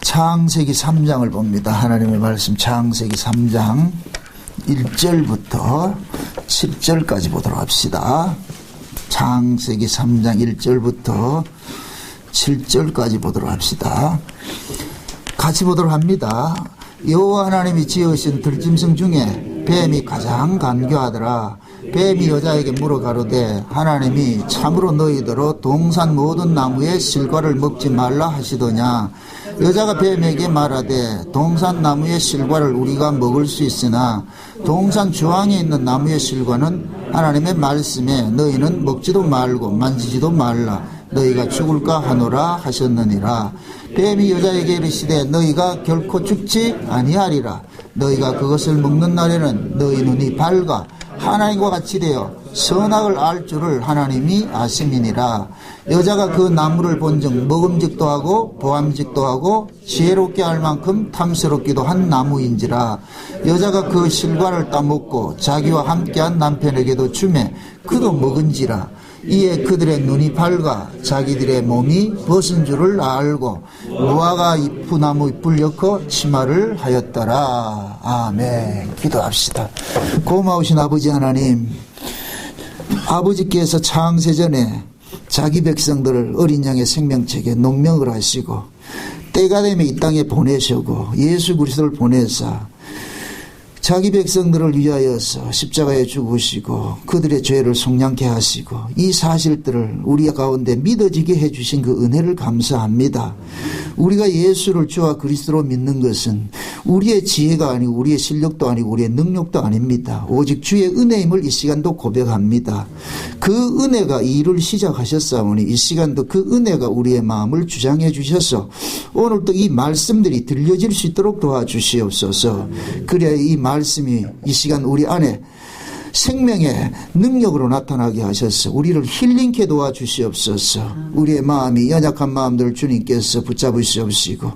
창세기 3장을 봅니다. 하나님의 말씀 창세기 3장 1절부터 7절까지 보도록 합시다. 창세기 3장 1절부터 7절까지 보도록 합시다. 같이 보도록 합니다. 여호와 하나님이 지으신 들짐승 중에 뱀이 가장 간교하더라. 뱀이 여자에게 물어 가로되 하나님이 참으로 너희더러 동산 모든 나무의 실과를 먹지 말라 하시더냐. 여자가 뱀에게 말하되 동산 나무의 실과를 우리가 먹을 수 있으나 동산 주황에 있는 나무의 실과는 하나님의 말씀에 너희는 먹지도 말고 만지지도 말라 너희가 죽을까 하노라 하셨느니라. 뱀이 여자에게 이르시되 너희가 결코 죽지 아니하리라. 너희가 그것을 먹는 날에는 너희 눈이 밝아 하나님과 같이 되어 선악을 알 줄을 하나님이 아심이니라. 여자가 그 나무를 본즉 먹음직도 하고 보암직도 하고 지혜롭게 할 만큼 탐스럽기도 한 나무인지라. 여자가 그 실과를 따먹고 자기와 함께한 남편에게도 주매 그도 먹은지라. 이에 그들의 눈이 밝아 자기들의 몸이 벗은 줄을 알고 무화과 잎나무 잎을 엮어 치마를 하였더라. 아멘. 기도합시다. 고마우신 아버지 하나님, 아버지께서 창세전에 자기 백성들을 어린 양의 생명책에 농명을 하시고 때가 되면 이 땅에 보내시고 예수 그리스도를 보내사 자기 백성들을 위하여서 십자가에 죽으시고 그들의 죄를 속량케 하시고 이 사실들을 우리 가운데 믿어지게 해주신 그 은혜를 감사합니다. 우리가 예수를 주와 그리스도로 믿는 것은 우리의 지혜가 아니고 우리의 실력도 아니고 우리의 능력도 아닙니다. 오직 주의 은혜임을 이 시간도 고백합니다. 그 은혜가 이 일을 시작하셨사오니 이 시간도 그 은혜가 우리의 마음을 주장해 주셔서 오늘도 이 말씀들이 들려질 수 있도록 도와주시옵소서. 그래야 이 말씀이 이 시간 우리 안에 생명의 능력으로 나타나게 하셔서 우리를 힐링케 도와주시옵소서. 우리의 마음이 연약한 마음들을 주님께서 붙잡으시옵시고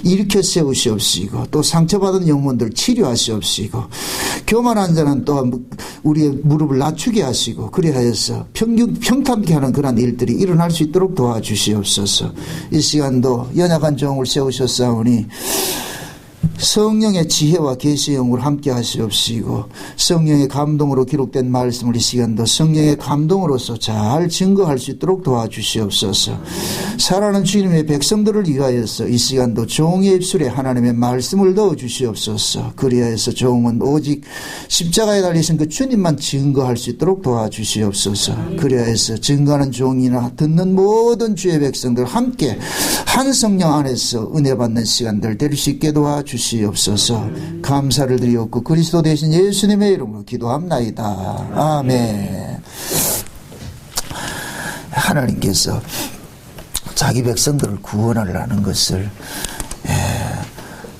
일으켜 세우시옵시고 또 상처받은 영혼들 치료하시옵시고 교만한 자는 또 우리의 무릎을 낮추게 하시고 그래 하여서 평탄케 하는 그런 일들이 일어날 수 있도록 도와주시옵소서. 이 시간도 연약한 종을 세우셨사오니 성령의 지혜와 계시의 영을 함께 하시옵시고 성령의 감동으로 기록된 말씀을 이 시간도 성령의 감동으로서 잘 증거할 수 있도록 도와주시옵소서. 살아가는 주님의 백성들을 위하여서 이 시간도 종의 입술에 하나님의 말씀을 넣어주시옵소서. 그리하여서 종은 오직 십자가에 달리신 그 주님만 증거할 수 있도록 도와주시옵소서. 그리하여서 증거하는 종이나 듣는 모든 주의 백성들 함께 한 성령 안에서 은혜 받는 시간들 될 수 있게 도와주시옵소서. 감사를 드리옵고 그리스도 대신 예수님의 이름으로 기도합나이다. 아멘. 하나님께서 자기 백성들을 구원하려는 것을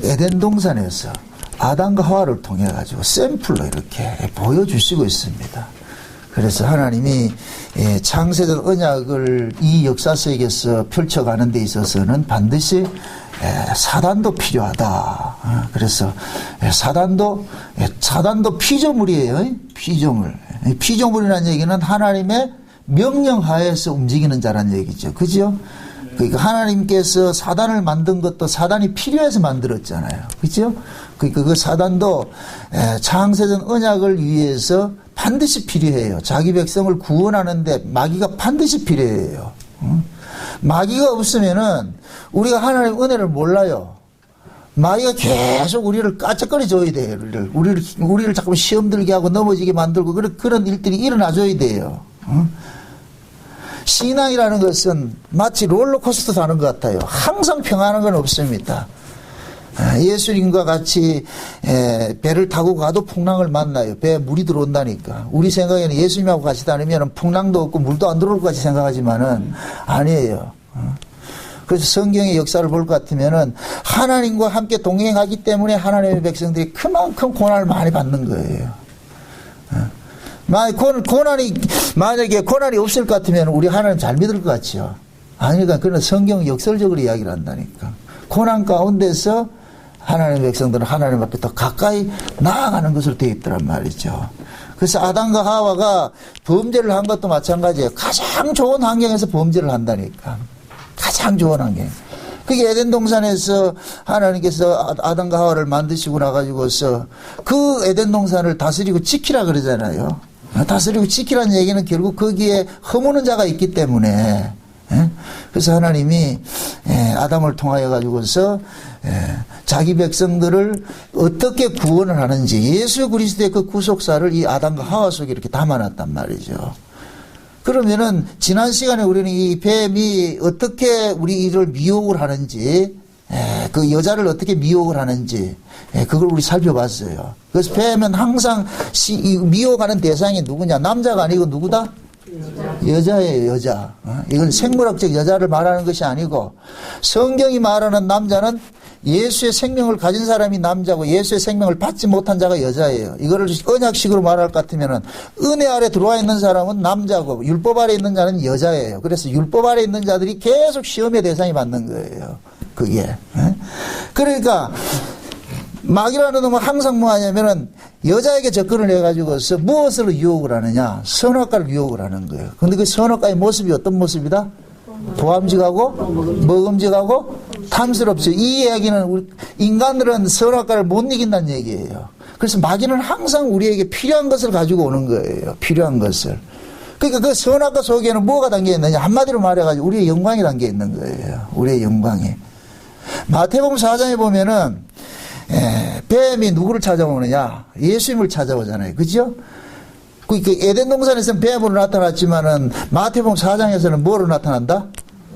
에덴 동산에서 아담과 하와를 통해 가지고 샘플로 이렇게 보여주시고 있습니다. 그래서 하나님이 창세전 언약을 이 역사 속에서 펼쳐가는 데 있어서는 반드시 사단도 필요하다. 그래서 사단도 피조물이에요. 피조물. 피조물이라는 얘기는 하나님의 명령하에서 움직이는 자라는 얘기죠. 그죠? 그러니까 하나님께서 사단을 만든 것도 사단이 필요해서 만들었잖아요. 그죠? 그러니까 그 사단도 창세전 언약을 위해서 반드시 필요해요. 자기 백성을 구원하는데 마귀가 반드시 필요해요. 마귀가 없으면은 우리가 하나님의 은혜를 몰라요. 마귀가 계속 우리를 까짝거려 줘야 돼요. 우리를 자꾸 시험 들게 하고 넘어지게 만들고 그런 일들이 일어나줘야 돼요. 신앙이라는 것은 마치 롤러코스터 타는 것 같아요. 항상 평안한 건 없습니다. 예수님과 같이 배를 타고 가도 풍랑을 만나요. 배에 물이 들어온다니까. 우리 생각에는 예수님하고 같이 다니면 풍랑도 없고 물도 안 들어올 것 같이 생각하지만은 아니에요. 그래서 성경의 역사를 볼 것 같으면은 하나님과 함께 동행하기 때문에 하나님의 백성들이 그만큼 고난을 많이 받는 거예요. 만약에 고난이 없을 것 같으면 우리 하나님 잘 믿을 것 같죠. 아니니까 그런 성경은 역설적으로 이야기를 한다니까. 고난 가운데서 하나님의 백성들은 하나님 앞에 더 가까이 나아가는 것으로 되어 있더란 말이죠. 그래서 아담과 하와가 범죄를 한 것도 마찬가지예요. 가장 좋은 환경에서 범죄를 한다니까. 가장 좋은 환경. 그게 에덴 동산에서 하나님께서 아담과 하와를 만드시고 나가지고서 그 에덴 동산을 다스리고 지키라 그러잖아요. 다스리고 지키라는 얘기는 결국 거기에 허무는 자가 있기 때문에, 그래서 하나님이 아담을 통하여 가지고서 자기 백성들을 어떻게 구원을 하는지 예수 그리스도의 그 구속사를 이 아담과 하와 속에 이렇게 담아놨단 말이죠. 그러면은 지난 시간에 우리는 이 뱀이 어떻게 우리를 미혹을 하는지, 그 여자를 어떻게 미혹을 하는지, 그걸 우리 살펴봤어요. 그래서 뱀은 항상 미혹하는 대상이 누구냐? 남자가 아니고 누구다? 여자예요, 여자. 이건 생물학적 여자를 말하는 것이 아니고, 성경이 말하는 남자는 예수의 생명을 가진 사람이 남자고 예수의 생명을 받지 못한 자가 여자예요. 이거를 언약식으로 말할 것 같으면은 은혜 아래 들어와 있는 사람은 남자고 율법 아래 있는 자는 여자예요. 그래서 율법 아래 있는 자들이 계속 시험의 대상이 받는 거예요. 그게. 그러니까 마귀라는 놈은 항상 뭐 하냐면은 여자에게 접근을 해가지고서 무엇으로 유혹을 하느냐? 선악과를 유혹을 하는 거예요. 근데 그 선악과의 모습이 어떤 모습이다? 보암직하고 먹음직하고 탐스럽죠. 이 이야기는 인간들은 선악과를 못 이긴다는 얘기예요. 그래서 마귀는 항상 우리에게 필요한 것을 가지고 오는 거예요. 필요한 것을. 그러니까 그 선악과 속에는 뭐가 담겨 있느냐? 한마디로 말해가지고 우리의 영광이 담겨 있는 거예요. 우리의 영광이. 마태복음 4장에 보면은 뱀이 누구를 찾아오느냐? 예수님을 찾아오잖아요. 그죠? 그 에덴 동산에서는 뱀으로 나타났지만은 마태복음 4장에서는 뭐로 나타난다?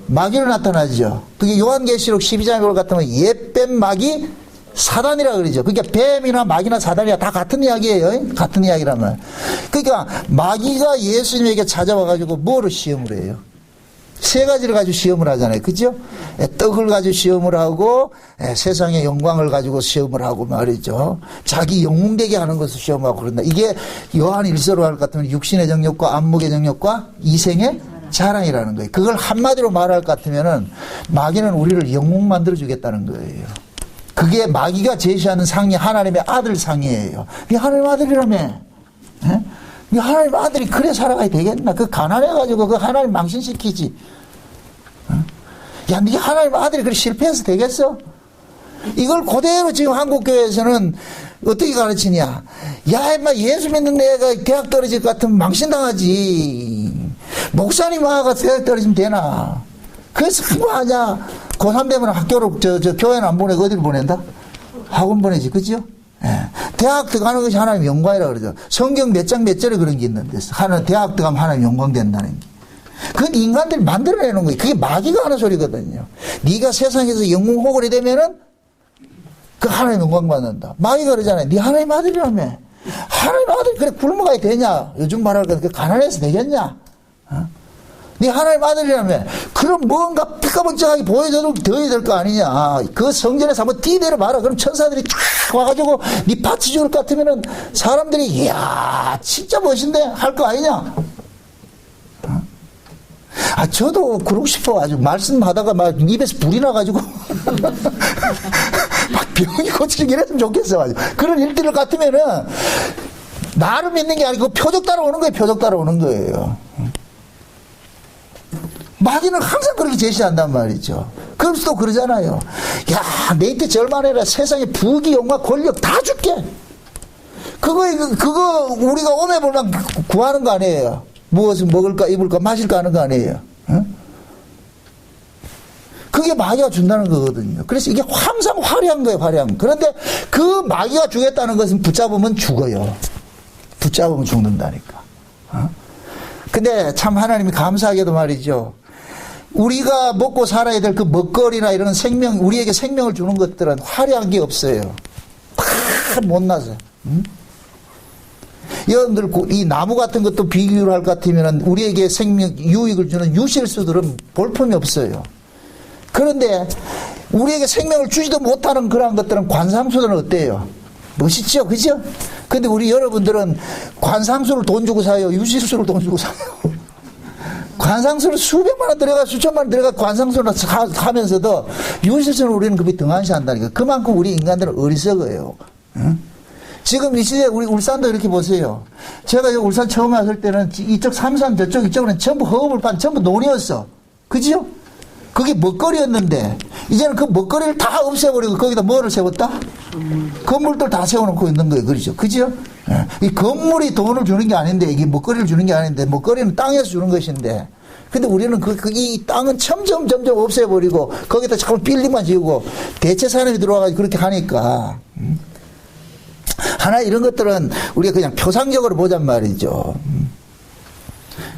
마귀로 나타나죠. 그게 요한계시록 12장에 볼 것 같으면 옛뱀 마귀 사단이라 그러죠. 그러니까 뱀이나 마귀나 사단이나 다 같은 이야기예요. 같은 이야기라면. 그러니까 마귀가 예수님에게 찾아와가지고 뭐로 시험을 해요? 세 가지를 가지고 시험을 하잖아요. 그죠? 떡을 가지고 시험을 하고, 세상의 영광을 가지고 시험을 하고 말이죠. 자기 영웅되게 하는 것을 시험하고 그런다. 이게 요한 1서로 할 것 같으면 육신의 정욕과 안목의 정욕과 이생의 자랑이라는 거예요. 그걸 한마디로 말할 것 같으면은 마귀는 우리를 영웅 만들어주겠다는 거예요. 그게 마귀가 제시하는 상이 하나님의 아들 상이에요. 이 하나님 아들이라며. 이 하나님 아들이 그래 살아가야 되겠나? 그 가난해가지고 그 하나님 망신시키지. 야, 네 하나님 아들이 그래 실패해서 되겠어? 이걸 그대로 지금 한국교회에서는 어떻게 가르치냐? 야, 임마 예수 믿는 내가 대학 떨어질 것 같으면 망신당하지. 목사님 아가 대학 떨어지면 되나? 그래서 그거 하냐? 고3 되면 학교로 교회는 안 보내고 어디로 보낸다? 학원 보내지, 그죠? 대학 들어가는 것이 하나님 영광이라 그러죠. 성경 몇 장 몇 절에 그런 게 있는데, 하나님 대학 들어가면 하나님 영광 된다는 게. 그건 인간들이 만들어내는 거예요. 그게 마귀가 하는 소리거든요. 네가 세상에서 영웅 호걸이 되면은 그 하나님 영광 받는다. 마귀가 그러잖아요. 네 하나님 아들이라며. 하나님 아들이 그래 굶어가야 되냐? 요즘 말할 거 그 가난해서 되겠냐? 네 하나님 아들이라며. 그럼 뭔가 피까번쩍하게 보여줘도 더해야 될 거 아니냐. 그 성전에서 한번 뛰내려 봐라. 그럼 천사들이 쫙 와가지고 네 받치 죽을 것 같으면은 사람들이 이야 진짜 멋있네 할 거 아니냐. 저도 그러고 싶어. 아주 말씀하다가 막 입에서 불이 나가지고 막 병이 고치긴 했으면 좋겠어. 아주. 그런 일들을 같으면은 나를 믿는 게 아니고 표적 따라오는 거예요. 표적 따라오는 거예요. 마귀는 항상 그렇게 제시한단 말이죠. 그러면서 또 그러잖아요. 야, 내 때 절만해라. 세상에 부귀, 영광, 권력 다 줄게. 그거 우리가 오매불망 구하는 거 아니에요. 무엇을 먹을까, 입을까, 마실까 하는 거 아니에요. 응? 그게 마귀가 준다는 거거든요. 그래서 이게 항상 화려한 거예요, 화려한 거. 그런데 그 마귀가 주겠다는 것은 붙잡으면 죽어요. 붙잡으면 죽는다니까. 근데 참 하나님이 감사하게도 말이죠. 우리가 먹고 살아야 될 그 먹거리나 이런 생명, 우리에게 생명을 주는 것들은 화려한 게 없어요. 다 못나서. 응? 여러분들, 이 나무 같은 것도 비교를 할 것 같으면 우리에게 생명, 유익을 주는 유실수들은 볼품이 없어요. 그런데 우리에게 생명을 주지도 못하는 그런 것들은 관상수들은 어때요? 멋있죠? 그죠? 근데 우리 여러분들은 관상수를 돈 주고 사요? 유실수를 돈 주고 사요? 관상수를 수백만 원 들어가 수천만 원 들어가 관상수를 하면서도 유실수는 우리는 급이 등한시한다니까. 그만큼 우리 인간들은 어리석어요. 응? 지금 이 시대에 우리 울산도 이렇게 보세요. 제가 여기 울산 처음 왔을 때는 이쪽 삼산 저쪽 이쪽은 전부 허허벌판 전부 논이었어. 그지요? 그게 먹거리였는데 이제는 그 먹거리를 다 없애버리고 거기다 뭐를 세웠다? 건물들 다 세워놓고 있는 거예요. 그렇죠? 그죠? 이 건물이 돈을 주는 게 아닌데 이게 먹거리를 주는 게 아닌데 먹거리는 땅에서 주는 것인데 근데 우리는 이 땅은 점점 없애버리고 거기다 자꾸 빌딩만 지우고 대체 산업이 들어와가지고 그렇게 하니까 하나 이런 것들은 우리가 그냥 표상적으로 보잔 말이죠.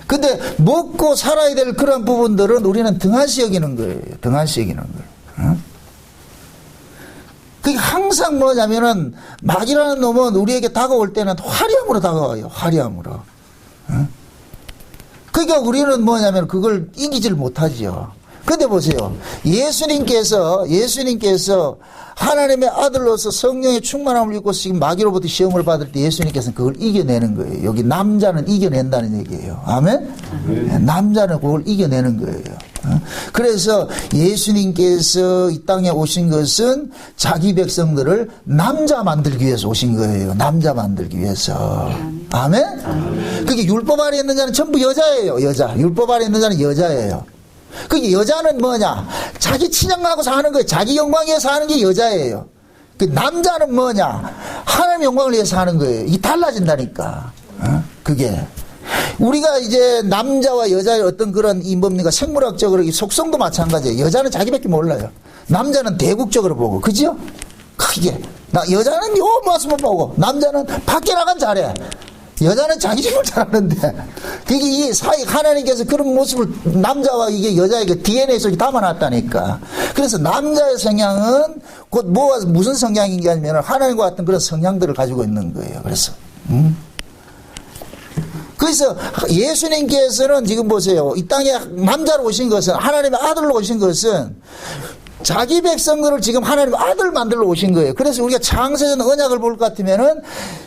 근데 먹고 살아야 될 그런 부분들은 우리는 등한시 여기는 거예요. 등한시 여기는 거예요. 그게 항상 뭐냐면은 마귀라는 놈은 우리에게 다가올 때는 화려함으로 다가와요. 화려함으로. 그러니까 우리는 뭐냐면 그걸 이기질 못하지요. 근데 보세요. 예수님께서 하나님의 아들로서 성령의 충만함을 입고 지금 마귀로부터 시험을 받을 때 예수님께서는 그걸 이겨내는 거예요. 여기 남자는 이겨낸다는 얘기예요. 아멘? 남자는 그걸 이겨내는 거예요. 그래서 예수님께서 이 땅에 오신 것은 자기 백성들을 남자 만들기 위해서 오신 거예요. 남자 만들기 위해서. 아멘? 그게 율법 아래 있는 자는 전부 여자예요. 여자. 율법 아래 있는 자는 여자예요. 그 여자는 뭐냐? 자기 친양하고 사는 거예요. 자기 영광 위해서 사는 게 여자예요. 그 남자는 뭐냐? 하나님 영광을 위해서 사는 거예요. 이게 달라진다니까. 그게. 우리가 이제 남자와 여자의 어떤 그런 이 뭡니까? 생물학적으로 이 속성도 마찬가지예요. 여자는 자기밖에 몰라요. 남자는 대국적으로 보고. 그죠? 크게. 여자는 요 모습을 보고, 남자는 밖에 나간 잘해. 여자는 자기 집을 잘하는데, 그게 이 사이, 하나님께서 그런 모습을 남자와 이게 여자에게 DNA 속에 담아놨다니까. 그래서 남자의 성향은 곧 무슨 성향인가 하면 하나님과 같은 그런 성향들을 가지고 있는 거예요. 그래서 예수님께서는 지금 보세요. 이 땅에 남자로 오신 것은, 하나님의 아들로 오신 것은 자기 백성들을 지금 하나님의 아들 만들러 오신 거예요. 그래서 우리가 창세전 언약을 볼 것 같으면은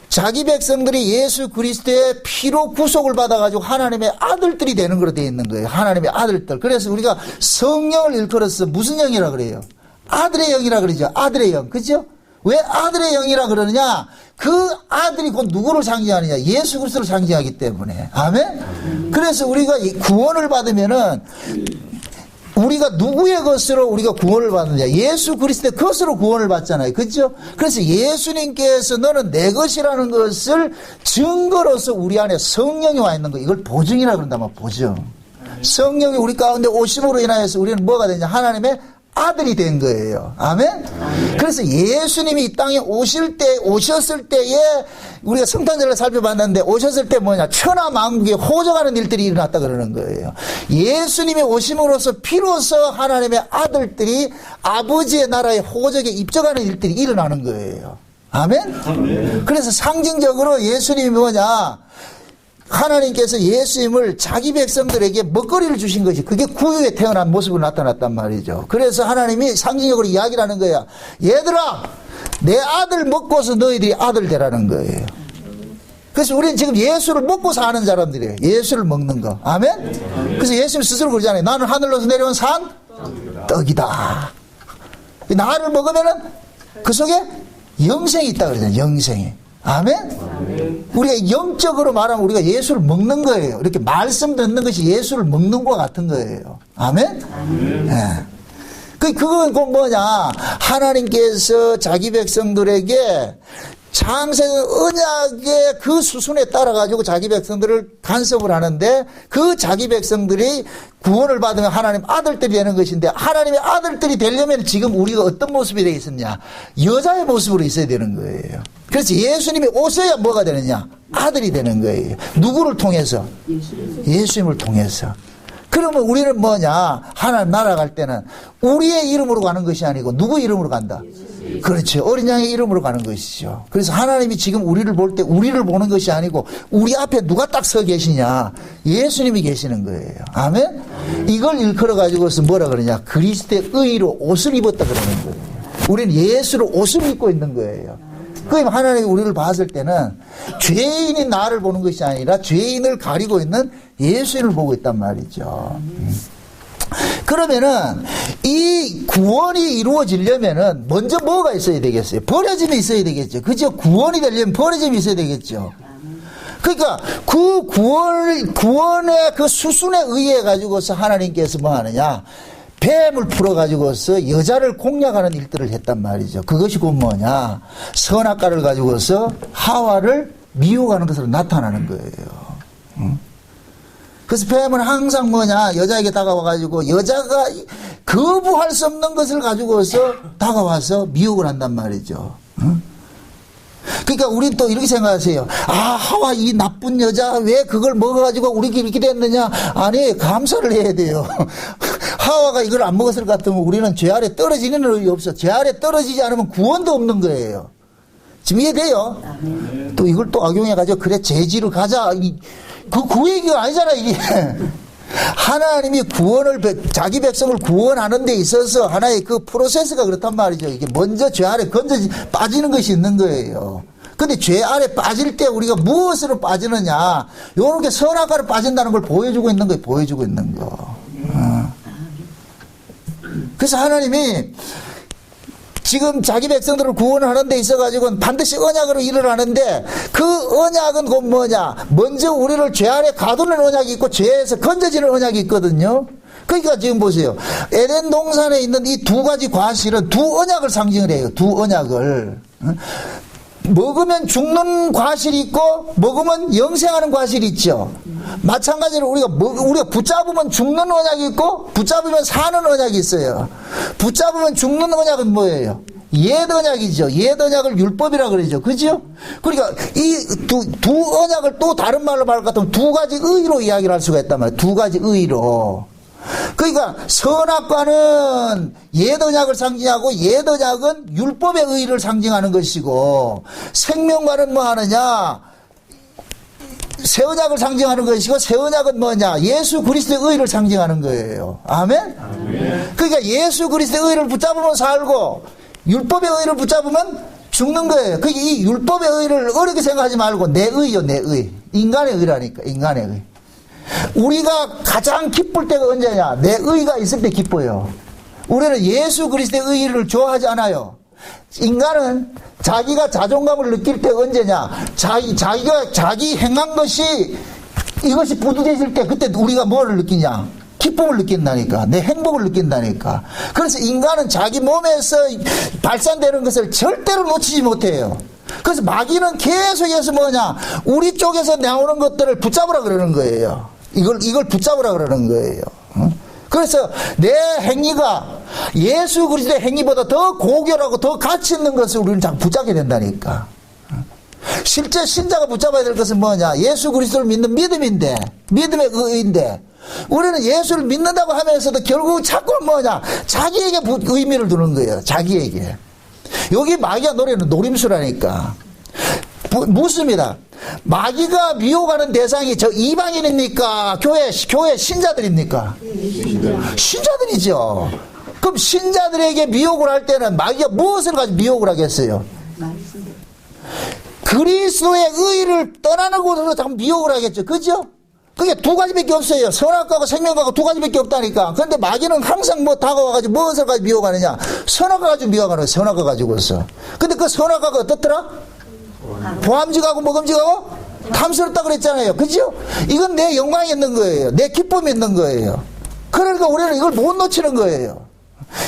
자기 백성들이 예수 그리스도의 피로 구속을 받아가지고 하나님의 아들들이 되는 거로 되어 있는 거예요. 하나님의 아들들. 그래서 우리가 성령을 일컬어서 무슨 영이라 그래요? 아들의 영이라 그러죠. 아들의 영. 그죠? 왜 아들의 영이라 그러느냐? 그 아들이 곧 누구를 상징하느냐? 예수 그리스도를 상징하기 때문에. 아멘? 그래서 우리가 구원을 받으면은 우리가 누구의 것으로 우리가 구원을 받느냐? 예수 그리스도의 것으로 구원을 받잖아요. 그렇죠? 그래서 예수님께서 너는 내 것이라는 것을 증거로서 우리 안에 성령이 와 있는 거, 이걸 보증이라 그런다 말 보증. 성령이 우리 가운데 오심으로 인하여서 우리는 뭐가 되냐? 하나님의 아들이 된 거예요. 아멘? 그래서 예수님이 이 땅에 오셨을 때에 우리가 성탄절을 살펴봤는데 오셨을 때 뭐냐? 천하 만국에 호적하는 일들이 일어났다 그러는 거예요. 예수님이 오심으로써 피로서 하나님의 아들들이 아버지의 나라의 호적에 입적하는 일들이 일어나는 거예요. 아멘? 그래서 상징적으로 예수님이 뭐냐? 하나님께서 예수님을 자기 백성들에게 먹거리를 주신 것이 그게 구유에 태어난 모습으로 나타났단 말이죠. 그래서 하나님이 상징적으로 이야기를 하는 거야. 얘들아, 내 아들 먹고서 너희들이 아들 되라는 거예요. 그래서 우리는 지금 예수를 먹고 사는 사람들이에요. 예수를 먹는 거. 아멘? 그래서 예수님 스스로 그러잖아요. 나는 하늘로서 내려온 산 떡이다. 나를 먹으면은 그 속에 영생이 있다 그러잖아요. 영생이. 아멘? 우리가 영적으로 말하면 우리가 예수를 먹는 거예요. 이렇게 말씀 듣는 것이 예수를 먹는 것과 같은 거예요. 아멘? 네. 그건 뭐냐? 하나님께서 자기 백성들에게 창세전 언약의 그 수순에 따라가지고 자기 백성들을 간섭을 하는데 그 자기 백성들이 구원을 받으면 하나님 아들들이 되는 것인데 하나님의 아들들이 되려면 지금 우리가 어떤 모습이 되어 있었냐? 여자의 모습으로 있어야 되는 거예요. 그래서 예수님이 오셔야 뭐가 되느냐? 아들이 되는 거예요. 누구를 통해서? 예수님을 통해서. 그러면 우리는 뭐냐? 하나님 나라 갈 때는 우리의 이름으로 가는 것이 아니고 누구 이름으로 간다? 그렇죠. 어린 양의 이름으로 가는 것이죠. 그래서 하나님이 지금 우리를 볼 때 우리를 보는 것이 아니고 우리 앞에 누가 딱 서 계시냐? 예수님이 계시는 거예요. 아멘? 이걸 일컬어 가지고서 뭐라 그러냐? 그리스도의 의로 옷을 입었다 그러는 거예요. 우리는 예수로 옷을 입고 있는 거예요. 그러면 하나님이 우리를 봤을 때는 죄인인 나를 보는 것이 아니라 죄인을 가리고 있는 예수님을 보고 있단 말이죠. 그러면은 이 구원이 이루어지려면은 먼저 뭐가 있어야 되겠어요? 버려짐이 있어야 되겠죠. 그죠? 구원이 되려면 버려짐이 있어야 되겠죠. 그러니까 그 구원의 그 수순에 의해 가지고서 하나님께서 뭐 하느냐? 뱀을 풀어가지고서 여자를 공략하는 일들을 했단 말이죠. 그것이 곧 뭐냐? 선악과를 가지고서 하와를 미혹하는 것으로 나타나는 거예요. 그래서 뱀은 항상 뭐냐? 여자에게 다가와가지고 여자가 거부할 수 없는 것을 가지고서 다가와서 미혹을 한단 말이죠. 그러니까 우리는 또 이렇게 생각하세요. 아, 하와 이 나쁜 여자 왜 그걸 먹어가지고 우리끼리 이렇게 됐느냐? 아니, 감사를 해야 돼요. 하와가 이걸 안 먹었을 것 같으면 우리는 죄 아래 떨어지는 일이 없어. 죄 아래 떨어지지 않으면 구원도 없는 거예요. 지금 이해돼요? 또 이걸 또 악용해가지고 그래 죄지로 가자. 그 얘기가 아니잖아 이게. 하나님이 자기 백성을 구원하는 데 있어서 하나의 그 프로세스가 그렇단 말이죠. 이게 먼저 죄 아래 빠지는 것이 있는 거예요. 근데 죄 아래 빠질 때 우리가 무엇으로 빠지느냐, 요렇게 선악과로 빠진다는 걸 보여주고 있는 거예요. 보여주고 있는 거. 그래서 하나님이 지금 자기 백성들을 구원하는 데 있어가지고는 반드시 언약으로 일을 하는데, 그 언약은 곧 뭐냐? 먼저 우리를 죄 아래 가두는 언약이 있고 죄에서 건져지는 언약이 있거든요. 그러니까 지금 보세요. 에덴 동산에 있는 이 두 가지 과실은 두 언약을 상징을 해요. 두 언약을. 먹으면 죽는 과실이 있고 먹으면 영생하는 과실이 있죠. 마찬가지로 우리가 붙잡으면 죽는 언약이 있고 붙잡으면 사는 언약이 있어요. 붙잡으면 죽는 언약은 뭐예요? 옛 언약이죠. 옛 언약을 율법이라 그러죠. 그죠? 그러니까 이 두 언약을 또 다른 말로 말할 것 같으면 두 가지 의로 이야기를 할 수가 있단 말이에요. 두 가지 의로. 그러니까 선악과는 옛 언약을 상징하고 옛 언약은 율법의 의를 상징하는 것이고, 생명과는 뭐 하느냐? 새 언약을 상징하는 것이고, 새 언약은 뭐냐? 예수 그리스도의 의를 상징하는 거예요. 아멘? 아멘. 그러니까 예수 그리스도의 의를 붙잡으면 살고 율법의 의를 붙잡으면 죽는 거예요. 그러니까 이 율법의 의를 어렵게 생각하지 말고 내 의요, 내 의. 인간의 의라니까, 인간의 의. 우리가 가장 기쁠 때가 언제냐? 내 의가 있을 때 기뻐요. 우리는 예수 그리스도의 의를 좋아하지 않아요. 인간은 자기가 자존감을 느낄 때 언제냐? 자기가 자기 행한 것이 이것이 부득이해질 때, 그때 우리가 뭐를 느끼냐? 기쁨을 느낀다니까. 내 행복을 느낀다니까. 그래서 인간은 자기 몸에서 발산되는 것을 절대로 놓치지 못해요. 그래서 마귀는 계속해서 뭐냐? 우리 쪽에서 나오는 것들을 붙잡으라 그러는 거예요. 이걸 붙잡으라 그러는 거예요. 그래서 내 행위가 예수 그리스도의 행위보다 더 고결하고 더 가치 있는 것을 우리는 자꾸 붙잡게 된다니까. 실제 신자가 붙잡아야 될 것은 뭐냐? 예수 그리스도를 믿는 믿음인데, 믿음의 의인데, 우리는 예수를 믿는다고 하면서도 결국 자꾸 뭐냐? 자기에게 의미를 두는 거예요. 자기에게. 여기 마귀가 노래는 노림수라니까. 묻습니다. 마귀가 미혹하는 대상이 저 이방인입니까? 교회 신자들입니까? 신자들이죠. 그럼 신자들에게 미혹을 할 때는 마귀가 무엇을 가지고 미혹을 하겠어요? 그리스도의 의를 떠나는 곳으로 자꾸 미혹을 하겠죠. 그죠? 그게 두 가지밖에 없어요. 선악과하고 생명과가 두 가지밖에 없다니까. 그런데 마귀는 항상 뭐 다가와가지고 무엇을 가지고 미혹하느냐? 선악과 가지고 미혹하는 거예요. 선악과 가지고서. 근데 그 선악과가 어떻더라? 보암직하고 먹음직하고 탐스럽다 그랬잖아요. 그죠? 이건 내 영광이 있는 거예요. 내 기쁨이 있는 거예요. 그러니까 우리는 이걸 못 놓치는 거예요.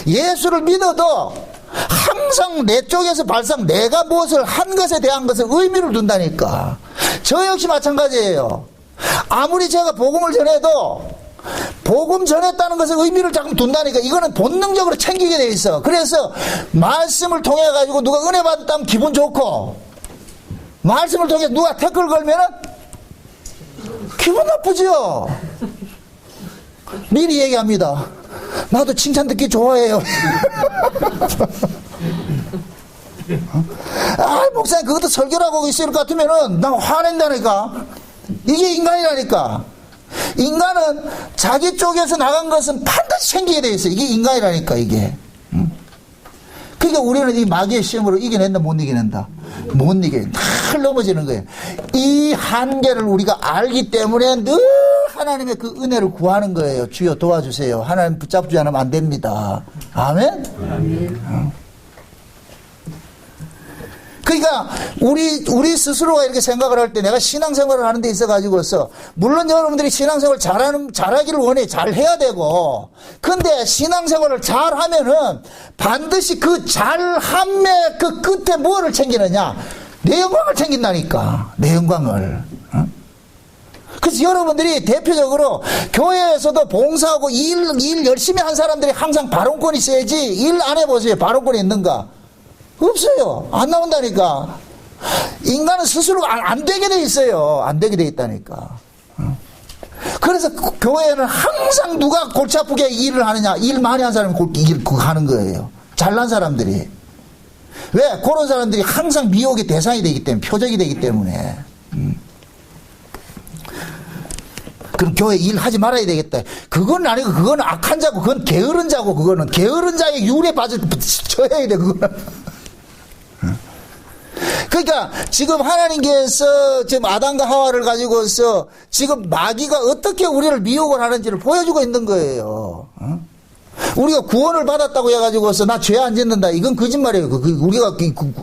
예수를 믿어도 항상 내 쪽에서 발상, 내가 무엇을 한 것에 대한 것을 의미를 둔다니까. 저 역시 마찬가지예요. 아무리 제가 복음을 전해도 복음 전했다는 것을 의미를 자꾸 둔다니까. 이거는 본능적으로 챙기게 돼 있어. 그래서 말씀을 통해 가지고 누가 은혜 받았다면 기분 좋고, 말씀을 통해 누가 댓글 걸면은 기분 나쁘죠. 미리 얘기합니다. 나도 칭찬 듣기 좋아해요. 아, 목사님 그것도 설교라고 있을 것 같으면은 나 화낸다니까. 이게 인간이라니까. 인간은 자기 쪽에서 나간 것은 반드시 챙기게 돼 있어요. 이게 인간이라니까, 이게. 그러니까 우리는 이 마귀의 시험으로 이겨낸다, 못 이겨낸다? 못 이겨요. 늘 넘어지는 거예요. 이 한계를 우리가 알기 때문에 늘 하나님의 그 은혜를 구하는 거예요. 주여 도와주세요. 하나님 붙잡지 않으면 안 됩니다. 아멘? 아멘. 그 그러니까 우리 스스로가 이렇게 생각을 할 때 내가 신앙생활을 하는 데 있어가지고서 물론 여러분들이 신앙생활 잘하기를 원해. 잘해야 되고. 근데 신앙생활을 잘하면은 반드시 그 잘함의 그 끝에 뭐를 챙기느냐? 내 영광을 챙긴다니까. 내 영광을. 그래서 여러분들이 대표적으로 교회에서도 봉사하고 일 열심히 한 사람들이 항상 발언권이 세지 일 안 해보세요. 발언권이 있는가? 없어요. 안 나온다니까. 인간은 스스로 안 되게 돼 있어요. 안 되게 돼 있다니까. 그래서 교회는 항상 누가 골치 아프게 일을 하느냐? 일 많이 한 사람이 일 하는 거예요. 잘난 사람들이. 왜? 그런 사람들이 항상 미혹의 대상이 되기 때문에, 표적이 되기 때문에. 그럼 교회 일 하지 말아야 되겠다. 그건 아니고, 그건 악한 자고, 그건 게으른 자고, 그거는. 게으른 자의 유래 쳐야 돼, 그거는. 그러니까, 지금 하나님께서 지금 아담과 하와를 가지고서 지금 마귀가 어떻게 우리를 미혹을 하는지를 보여주고 있는 거예요. 우리가 구원을 받았다고 해가지고서 나 죄 안 짓는다. 이건 거짓말이에요.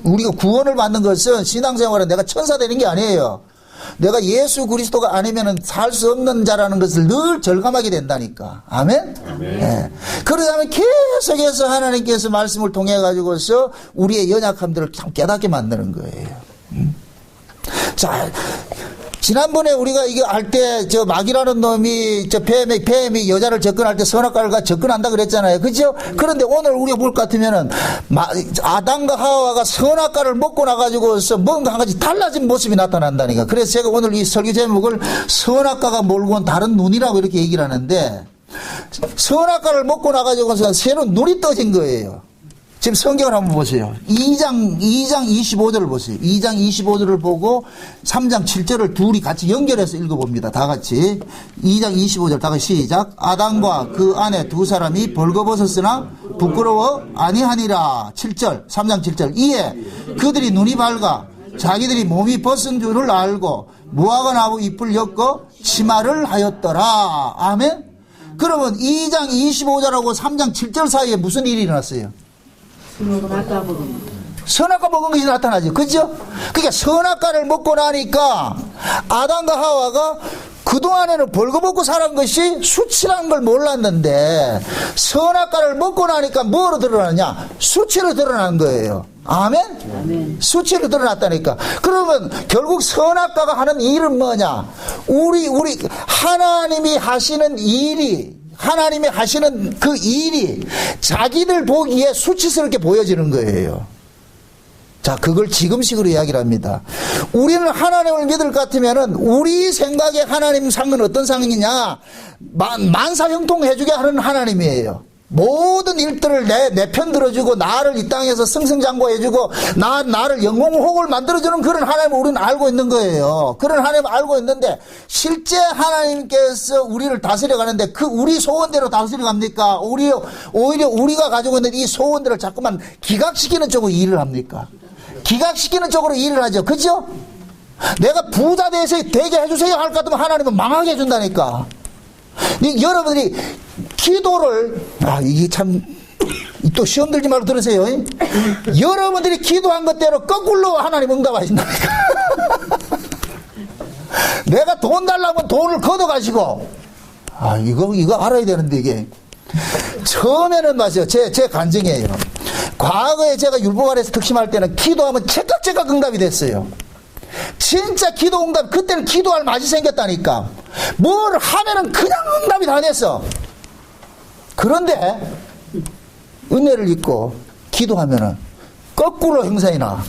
우리가 구원을 받는 것은 신앙생활은 내가 천사 되는 게 아니에요. 내가 예수 그리스도가 아니면은 살 수 없는 자라는 것을 늘 절감하게 된다니까. 아멘? 아멘. 네. 그러다면 계속해서 하나님께서 말씀을 통해 가지고서 우리의 연약함들을 참 깨닫게 만드는 거예요. 자, 지난번에 우리가 이거 할 때 저 마귀라는 놈이 저 뱀이 여자를 접근할 때 선악과를 접근한다 그랬잖아요. 그죠? 그런데 오늘 우리가 볼 것 같으면은 아담과 하와가 선악과를 먹고 나가지고서 뭔가 한 가지 달라진 모습이 나타난다니까. 그래서 제가 오늘 이 설교 제목을 선악과가 몰고 온 다른 눈이라고 이렇게 얘기를 하는데, 선악과를 먹고 나가지고서 새로운 눈이 떠진 거예요. 지금 성경을 한번 보세요. 2장 25절을 보세요. 2장 25절을 보고 3장 7절을 둘이 같이 연결해서 읽어봅니다. 다 같이. 2장 25절 다 같이 시작. 아담과 그 아내 두 사람이 벌거벗었으나 부끄러워 아니하니라. 7절 3장 7절. 이에 그들이 눈이 밝아 자기들이 몸이 벗은 줄을 알고 무화과 나무 잎을 엮어 치마를 하였더라. 아멘. 그러면 2장 25절하고 3장 7절 사이에 무슨 일이 일어났어요? 선악과 먹은 것이 나타나죠. 그죠? 그러니까 선악과를 먹고 나니까 아담과 하와가 그동안에는 벌거벗고 살은 것이 수치라는 걸 몰랐는데 선악과를 먹고 나니까 뭐로 드러나냐? 수치로 드러나는 거예요. 아멘? 아멘. 수치로 드러났다니까. 그러면 결국 선악과가 하는 일은 뭐냐? 우리 하나님이 하시는 일이, 하나님이 하시는 그 일이 자기들 보기에 수치스럽게 보여지는 거예요. 자, 그걸 지금식으로 이야기를 합니다. 우리는 하나님을 믿을 것 같으면은 우리 생각에 하나님 상은 어떤 상이냐? 만사형통해주게 하는 하나님이에요. 모든 일들을 내 편 들어주고 나를 이 땅에서 승승장구해주고 나를 영웅호국을 만들어주는 그런 하나님을 우리는 알고 있는 거예요. 그런 하나님을 알고 있는데 실제 하나님께서 우리를 다스려 가는데 그 우리 소원대로 다스려 갑니까? 오히려 우리가 가지고 있는 이 소원들을 자꾸만 기각시키는 쪽으로 일을 합니까? 기각시키는 쪽으로 일을 하죠. 그죠? 내가 부자 되게 해주세요 할 것 같으면 하나님은 망하게 해준다니까. 여러분들이 기도를, 이게 참, 또 시험 들지 말고 들으세요. 여러분들이 기도한 것대로 거꾸로 하나님 응답하신다니까. 내가 돈 달라면 돈을 걷어가시고, 이거 알아야 되는데, 이게. 처음에는 맞아요. 제 간증이에요. 과거에 제가 율법 아래에서 특심할 때는 기도하면 제깍제깍 응답이 됐어요. 진짜 기도 응답, 그때는 기도할 맛이 생겼다니까. 뭘 하면은 그냥 응답이 다 됐어. 그런데 은혜를 잊고 기도하면은 거꾸로 형상이 나.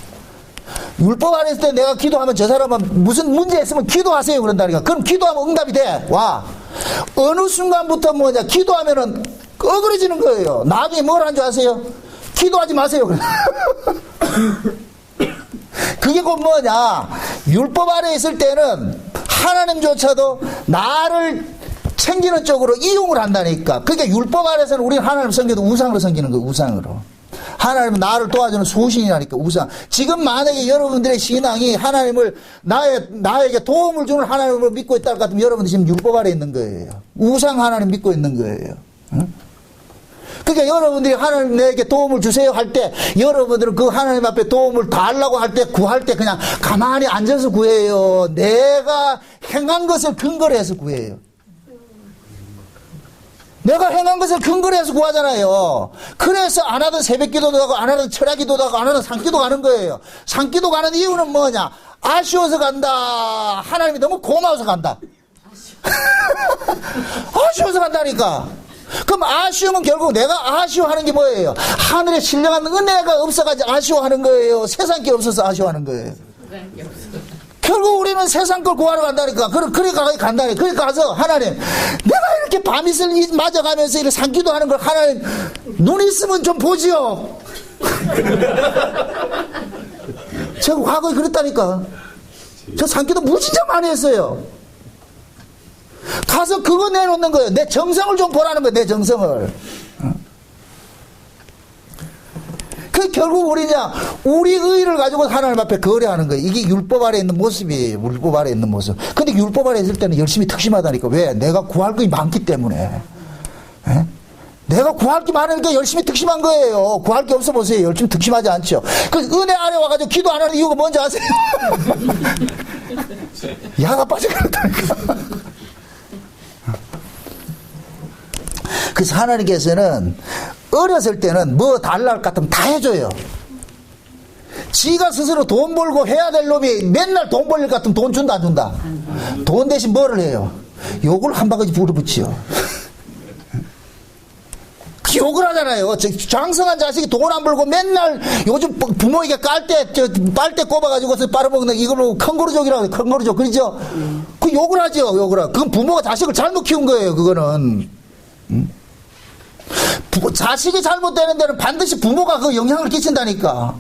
율법 아래 있을 때 내가 기도하면 저 사람은 무슨 문제 있으면 기도하세요 그런다니까. 그럼 기도하면 응답이 돼. 와. 어느 순간부터 뭐냐, 기도하면은 어그러지는 거예요. 나중에 뭘 한 줄 아세요? 기도하지 마세요. 그게 곧 뭐냐, 율법 아래 있을 때는 하나님조차도 나를 챙기는 쪽으로 이용을 한다니까. 그러니까 율법 아래서는 우리는 하나님 섬기도 우상으로 섬기는 거예요. 우상으로. 하나님은 나를 도와주는 수신이라니까. 우상. 지금 만약에 여러분들의 신앙이 하나님을 나에게 도움을 주는 하나님을 믿고 있다 할 것 같으면 여러분들 지금 율법 아래 있는 거예요. 우상 하나님 믿고 있는 거예요. 응? 그러니까 여러분들이 하나님 내게 도움을 주세요 할 때 여러분들은 그 하나님 앞에 도움을 달라고 할 때 구할 때 그냥 가만히 앉아서 구해요. 내가 행한 것을 근거로 해서 구해요. 내가 행한 것을 근거로 해서 구하잖아요. 그래서 안 하던 새벽기도도 가고 안 하던 철야기도도 가고 안 하던 산기도 가는 거예요. 산기도 가는 이유는 뭐냐? 아쉬워서 간다. 하나님이 너무 고마워서 간다. 아쉬워서 간다니까. 그럼 아쉬움은 결국 내가 아쉬워하는 게 뭐예요? 하늘에 신령한 은혜가 없어가지고 아쉬워하는 거예요. 세상 게 없어서 아쉬워하는 거예요. 결국 우리는 세상 걸 구하러 간다니까. 그러니까 간다니까. 그러니까 가서 하나님, 내가 이렇게 밤이슬 맞아가면서 이렇게 산기도 하는 걸 하나님, 눈 있으면 좀 보지요. 제가 과거에 그랬다니까. 저 산기도 무진장 많이 했어요. 가서 그거 내놓는 거예요. 내 정성을 좀 보라는 거예요. 내 정성을. 그 결국 우리냐, 우리 의를 가지고 하나님 앞에 거래하는 거예요. 이게 율법 아래 있는 모습이에요. 율법 아래 있는 모습. 근데 율법 아래 있을 때는 열심히 특심하다니까. 왜? 내가 구할 것이 많기 때문에. 에? 내가 구할 게 많으니까 열심히 특심한 거예요. 구할 게 없어 보세요. 열심히 특심하지 않죠. 그 은혜 아래 와가지고 기도 안 하는 이유가 뭔지 아세요? 야가 빠져가다니까. 그래서 하나님께서는 어렸을 때는 뭐 달라 할 것 같으면 다 해줘요. 지가 스스로 돈 벌고 해야 될 놈이 맨날 돈 벌릴 것 같으면 돈 준다 안 준다? 돈 대신 뭐를 해요? 욕을 한 바가지 부르붙이요. 욕을 하잖아요. 장성한 자식이 돈 안 벌고 맨날 요즘 부모에게 빨대 꼽아가지고 빨아먹는 이걸로 큰거루족이라고 해요. 큰거루족. 그러죠? 그 욕을 하죠. 욕을 하죠. 그건 부모가 자식을 잘못 키운 거예요. 그거는. 자식이 잘못되는 데는 반드시 부모가 그 영향을 끼친다니까.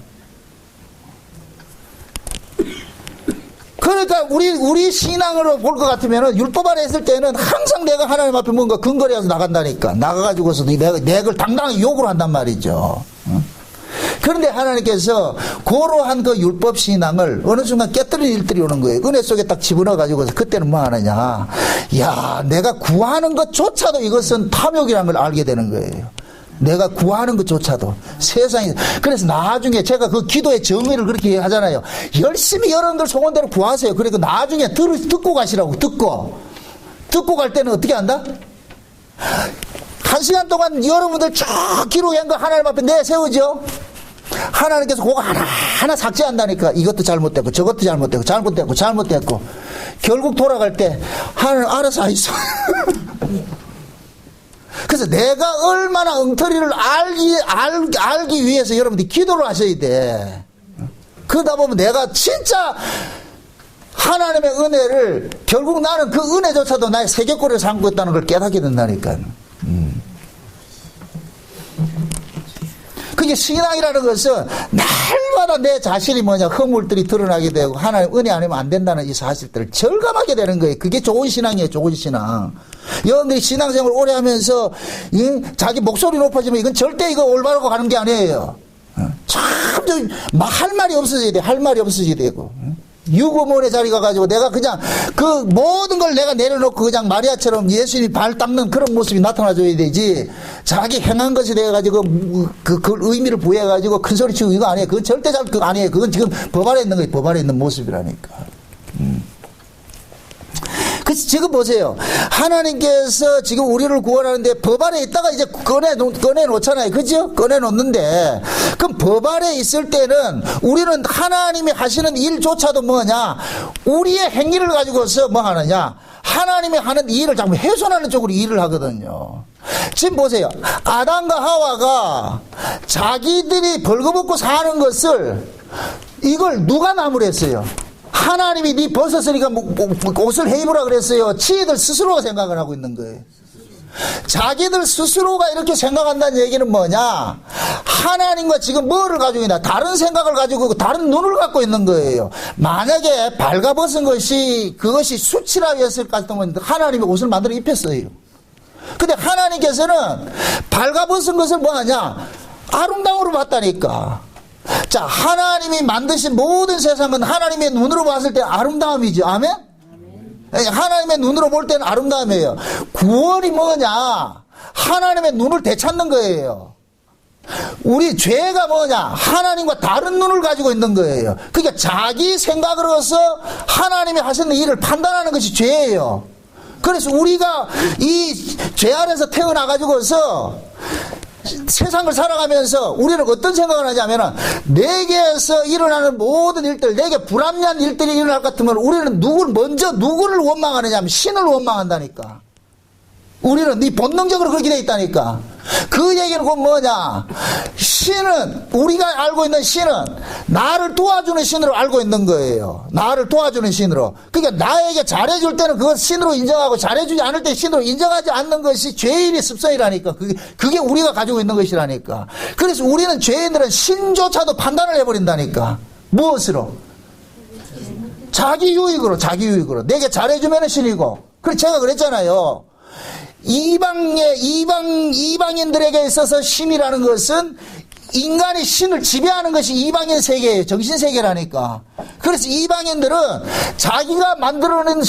그러니까 우리 신앙으로 볼 것 같으면 율법 아래 있을 때는 항상 내가 하나님 앞에 뭔가 근거리 해서 나간다니까. 나가가지고서 내가 당당히 욕을 한단 말이죠. 그런데 하나님께서 고로한 그 율법 신앙을 어느 순간 깨뜨리는 일들이 오는 거예요. 은혜 속에 딱 집어넣어 가지고서 그때는 뭐 하느냐. 야, 내가 구하는 것조차도 이것은 탐욕이라는 걸 알게 되는 거예요. 내가 구하는 것조차도 세상에. 그래서 나중에 제가 그 기도의 정의를 그렇게 하잖아요. 열심히 여러분들 소원대로 구하세요. 그리고 나중에 듣고 가시라고. 듣고 갈 때는 어떻게 한다? 1시간 동안 여러분들 쭉 기록한 거 하나님 앞에 내세우죠. 하나님께서 그거 하나 삭제한다니까. 이것도 잘못됐고 저것도 잘못됐고 결국 돌아갈 때 하나님 알아서 하있어. 그래서 내가 얼마나 엉터리를 알기 위해서 여러분들이 기도를 하셔야 돼. 그러다 보면 내가 진짜 하나님의 은혜를, 결국 나는 그 은혜조차도 나의 세계꼴을 삼고 있다는 걸 깨닫게 된다니까. 그게 신앙이라는 것은 날마다 내 자신이 허물들이 드러나게 되고 하나님 은혜 아니면 안 된다는 이 사실들을 절감하게 되는 거예요. 그게 좋은 신앙이에요. 좋은 신앙. 여러분들이 신앙생활 오래 하면서 자기 목소리 높아지면 이건 절대 이거 올바르고 가는 게 아니에요. 참 할 말이 없어져야 돼. 할 말이 없어져야 되고. 유고문의 자리 가가지고 내가 그냥 그 모든 걸 내가 내려놓고 그냥 마리아처럼 예수님이 발 닦는 그런 모습이 나타나줘야 되지. 자기 행한 것이 돼가지고 그 의미를 부여해가지고 큰 소리 치고 이거 아니에요. 그건 절대 그거 아니에요. 그건 지금 법 아래 있는 거예요. 법 아래 있는 모습이라니까. 그래서 지금 보세요. 하나님께서 지금 우리를 구원하는데 법 아래 있다가 이제 꺼내놓잖아요. 그죠? 꺼내놓는데, 그럼 법 아래 있을 때는 우리는 하나님이 하시는 일조차도 뭐냐? 우리의 행위를 가지고서 뭐 하느냐? 하나님이 하는 일을 자꾸 훼손하는 쪽으로 일을 하거든요. 지금 보세요. 아담과 하와가 자기들이 벌거벗고 사는 것을, 이걸 누가 나무랬어요? 하나님이 네 벗었으니까 옷을 해입으라 그랬어요. 지혜들 스스로가 생각을 하고 있는 거예요. 자기들 스스로가 이렇게 생각한다는 얘기는 뭐냐? 하나님과 지금 뭐를 가지고 있나? 다른 생각을 가지고 다른 눈을 갖고 있는 거예요. 만약에 발가벗은 것이 그것이 수치라였을 것 같으면 하나님이 옷을 만들어 입혔어요. 근데 하나님께서는 발가벗은 것을 뭐하냐? 아름다움으로 봤다니까. 자, 하나님이 만드신 모든 세상은 하나님의 눈으로 봤을 때 아름다움이죠. 아멘? 하나님의 눈으로 볼 때는 아름다움이에요. 구원이 뭐냐? 하나님의 눈을 되찾는 거예요. 우리 죄가 뭐냐? 하나님과 다른 눈을 가지고 있는 거예요. 그러니까 자기 생각으로서 하나님이 하시는 일을 판단하는 것이 죄예요. 그래서 우리가 이 죄 아래서 태어나가지고서 세상을 살아가면서 우리는 어떤 생각을 하냐면은 내게서 일어나는 모든 일들, 내게 불합리한 일들이 일어날 것 같으면 우리는 누구를 원망하느냐 하면 신을 원망한다니까. 우리는 네 본능적으로 그렇게 돼 있다니까. 그 얘기는 곧 뭐냐? 신은, 우리가 알고 있는 신은 나를 도와주는 신으로 알고 있는 거예요. 나를 도와주는 신으로. 그러니까 나에게 잘해줄 때는 그것 신으로 인정하고 잘해주지 않을 때 신으로 인정하지 않는 것이 죄인의 습성이라니까. 그게 우리가 가지고 있는 것이라니까. 그래서 우리는 죄인들은 신조차도 판단을 해버린다니까. 무엇으로? 자기 유익으로. 내게 잘해주면 신이고. 그래서 제가 그랬잖아요. 이방인들에게 있어서 신이라는 것은 인간이 신을 지배하는 것이 이방인 세계예요. 정신 세계라니까. 그래서 이방인들은 자기가 만들어낸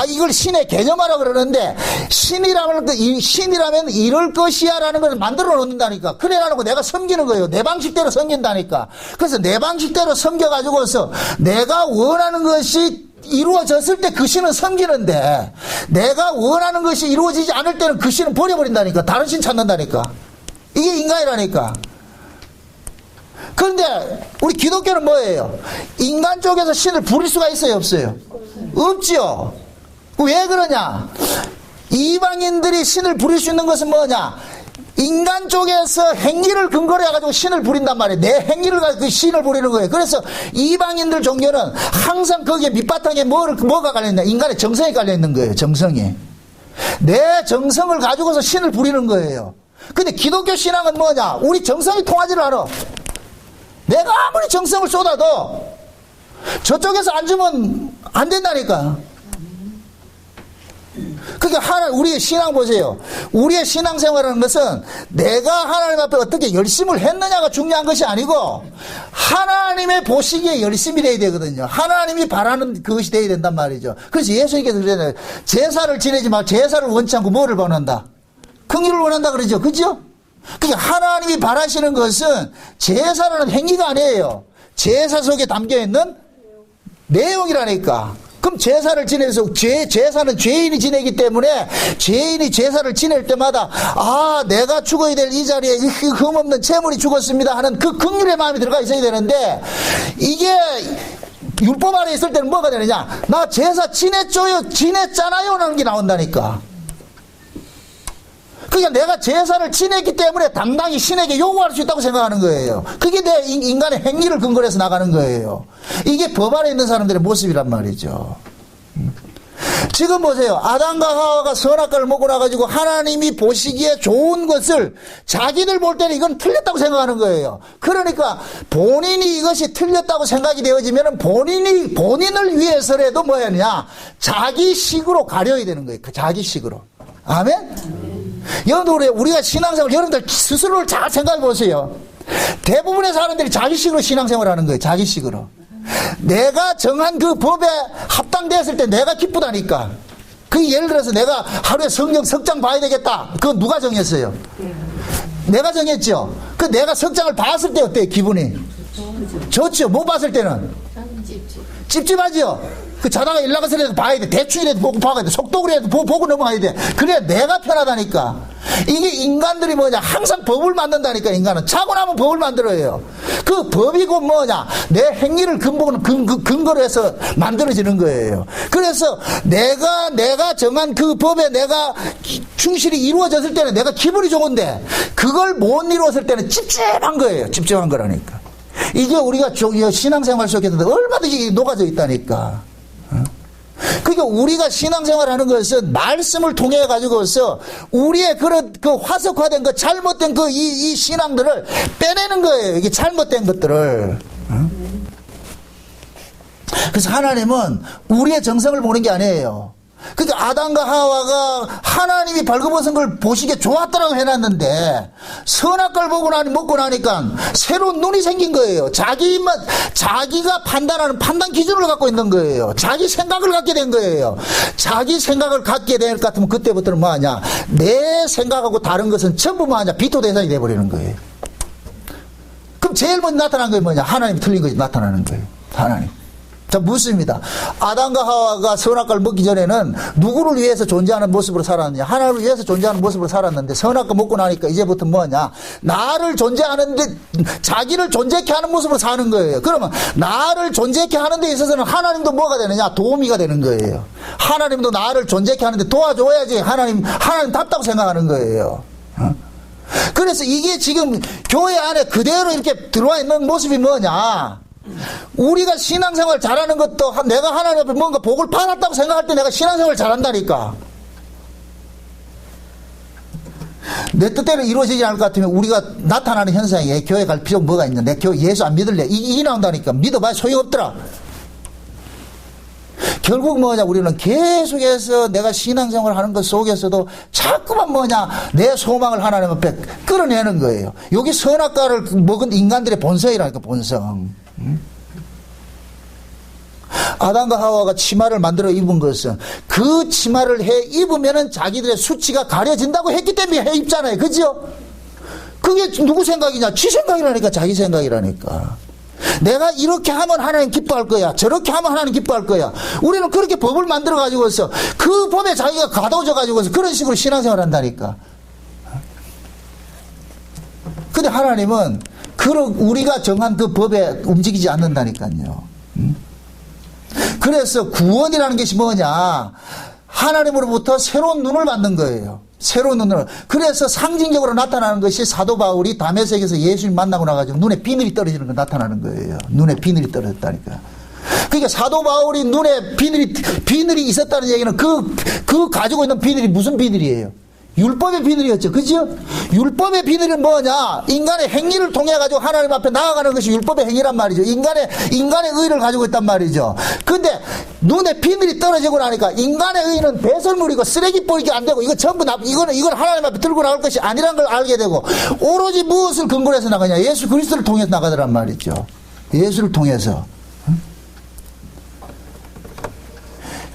이걸 신의 개념화라고 그러는데, 신이라면 이럴 것이야라는 걸 만들어 놓는다니까. 그래 놔놓고 내가 섬기는 거예요. 내 방식대로 섬긴다니까. 그래서 내 방식대로 섬겨가지고서 내가 원하는 것이 이루어졌을 때 그 신은 섬기는데, 내가 원하는 것이 이루어지지 않을 때는 그 신은 버려버린다니까. 다른 신 찾는다니까. 이게 인간이라니까. 그런데 우리 기독교는 뭐예요? 인간 쪽에서 신을 부릴 수가 있어요, 없어요? 없지요. 왜 그러냐? 이방인들이 신을 부릴 수 있는 것은 뭐냐? 인간 쪽에서 행위를 근거로 해가지고 신을 부린단 말이에요. 내 행위를 가지고 신을 부리는 거예요. 그래서 이방인들 종교는 항상 거기에 밑바탕에 뭐가 깔려있냐? 인간의 정성이 깔려있는 거예요. 정성이. 내 정성을 가지고서 신을 부리는 거예요. 근데 기독교 신앙은 뭐냐? 우리 정성이 통하지를 않아. 내가 아무리 정성을 쏟아도 저쪽에서 앉으면 안 된다니까. 그러니까 우리의 신앙 보세요. 우리의 신앙생활이라는 것은 내가 하나님 앞에 어떻게 열심을 했느냐가 중요한 것이 아니고 하나님의 보시기에 열심히 돼야 되거든요. 하나님이 바라는 그것이 돼야 된단 말이죠. 그래서 예수님께서 그러잖아요. 제사를 지내지 말고 제사를 원치 않고 뭐를 원한다? 긍휼을 원한다 그러죠. 그죠? 그러니까 하나님이 바라시는 것은 제사라는 행위가 아니에요. 제사 속에 담겨있는 내용이라니까. 그럼 제사를 지내서 제사는 죄인이 지내기 때문에 죄인이 제사를 지낼 때마다 내가 죽어야 될 이 자리에 흠없는 재물이 죽었습니다 하는 그 긍휼의 마음이 들어가 있어야 되는데, 이게 율법 아래 있을 때는 뭐가 되느냐? 나 제사 지냈잖아요 라는 게 나온다니까. 그러니까 내가 제사를 지냈기 때문에 당당히 신에게 요구할 수 있다고 생각하는 거예요. 그게 내 인간의 행위를 근거로 해서 나가는 거예요. 이게 법 안에 있는 사람들의 모습이란 말이죠. 지금 보세요. 아담과 하와가 선악과를 먹고 나가지고 하나님이 보시기에 좋은 것을 자기들 볼 때는 이건 틀렸다고 생각하는 거예요. 그러니까 본인이 이것이 틀렸다고 생각이 되어지면 본인을 위해서라도 뭐였냐? 자기식으로 가려야 되는 거예요. 그 자기식으로. 아멘? 여러분들, 우리가 신앙생활, 여러분들 스스로를 잘 생각해 보세요. 대부분의 사람들이 자기식으로 신앙생활 하는 거예요. 자기식으로. 내가 정한 그 법에 합당되었을 때 내가 기쁘다니까. 그 예를 들어서 내가 하루에 성경 석장 봐야 되겠다. 그건 누가 정했어요? 내가 정했죠. 그 내가 석장을 봤을 때 어때요? 기분이? 좋죠. 못 봤을 때는? 찝찝하죠. 그 자다가 일 나가서라도 봐야 돼. 대충이라도 보고 봐야 돼. 속독이라도 보고 넘어가야 돼. 그래야 내가 편하다니까. 이게 인간들이 뭐냐? 항상 법을 만든다니까. 인간은 자고 나면 법을 만들어요. 그 법이 곧 뭐냐? 내 행위를 근거로 해서 만들어지는 거예요. 그래서 내가 정한 그 법에 내가 충실히 이루어졌을 때는 내가 기분이 좋은데, 그걸 못 이루었을 때는 찝찝한 거예요. 찝찝한 거라니까. 이게 우리가 신앙생활 속에서 얼마든지 녹아져 있다니까. 그러니까 우리가 신앙생활 하는 것은 말씀을 통해 가지고서 우리의 그런 그 화석화된 그 잘못된 이 신앙들을 빼내는 거예요. 이게 잘못된 것들을. 그래서 하나님은 우리의 정성을 보는 게 아니에요. 그러니까 아담과 하와가 하나님이 벌거벗은 걸 보시기에 좋았다라고 해놨는데 선악과를 먹고 나니까 새로운 눈이 생긴 거예요. 자기가 판단하는 판단 기준을 갖고 있는 거예요. 자기 생각을 갖게 된 거예요. 자기 생각을 갖게 될 것 같으면 그때부터는 뭐하냐, 내 생각하고 다른 것은 전부 뭐하냐, 비토 대상이 돼버리는 거예요. 그럼 제일 먼저 나타난 게 뭐냐, 하나님이 틀린 것이 나타나는 거예요. 하나님. 자, 묻습니다. 아담과 하와가 선악과를 먹기 전에는 누구를 위해서 존재하는 모습으로 살았느냐? 하나님을 위해서 존재하는 모습으로 살았는데 선악과 먹고 나니까 이제부터 뭐냐? 나를 존재하는데 자기를 존재케 하는 모습으로 사는 거예요. 그러면 나를 존재케 하는 데 있어서는 하나님도 뭐가 되느냐? 도우미가 되는 거예요. 하나님도 나를 존재케 하는데 도와줘야지 하나님답다고 생각하는 거예요. 그래서 이게 지금 교회 안에 그대로 이렇게 들어와 있는 모습이 뭐냐? 우리가 신앙생활 잘하는 것도 내가 하나님 앞에 뭔가 복을 받았다고 생각할 때 내가 신앙생활 잘한다니까. 내 뜻대로 이루어지지 않을 것 같으면 우리가 나타나는 현상에 교회 갈 필요가 뭐가 있냐. 내 교회 예수 안 믿을래. 이게 나온다니까. 믿어봐야 소용없더라. 결국 뭐냐, 우리는 계속해서 내가 신앙생활 하는 것 속에서도 자꾸만 뭐냐, 내 소망을 하나님 앞에 끌어내는 거예요. 여기 선악과를 먹은 인간들의 본성이라니까, 본성. 아담과 하와가 치마를 만들어 입은 것은 그 치마를 해 입으면은 자기들의 수치가 가려진다고 했기 때문에 해 입잖아요. 그죠? 그게 누구 생각이냐? 지 생각이라니까, 자기 생각이라니까. 내가 이렇게 하면 하나님 기뻐할 거야. 저렇게 하면 하나님 기뻐할 거야. 우리는 그렇게 법을 만들어 가지고서 그 법에 자기가 가둬져 가지고서 그런 식으로 신앙생활 한다니까. 근데 하나님은 우리가 정한 그 법에 움직이지 않는다니까요. 그래서 구원이라는 것이 뭐냐? 하나님으로부터 새로운 눈을 받는 거예요. 새로운 눈을. 그래서 상징적으로 나타나는 것이 사도 바울이 다메섹에서 예수님 만나고 나가지고 눈에 비늘이 떨어지는 거 나타나는 거예요. 눈에 비늘이 떨어졌다니까. 그러니까 사도 바울이 눈에 비늘이 있었다는 얘기는 그 가지고 있는 비늘이 무슨 비늘이에요? 율법의 비늘이었죠. 그죠? 율법의 비늘은 뭐냐? 인간의 행위를 통해 가지고 하나님 앞에 나아가는 것이 율법의 행위란 말이죠. 인간의 의를 가지고 있단 말이죠. 근데 눈에 비늘이 떨어지고 나니까 인간의 의는 배설물이고 쓰레기 버리기 안 되고 이거 전부 이건 하나님 앞에 들고 나올 것이 아니란 걸 알게 되고 오로지 무엇을 근거로 해서 나가냐? 예수 그리스도를 통해서 나가더란 말이죠. 예수를 통해서.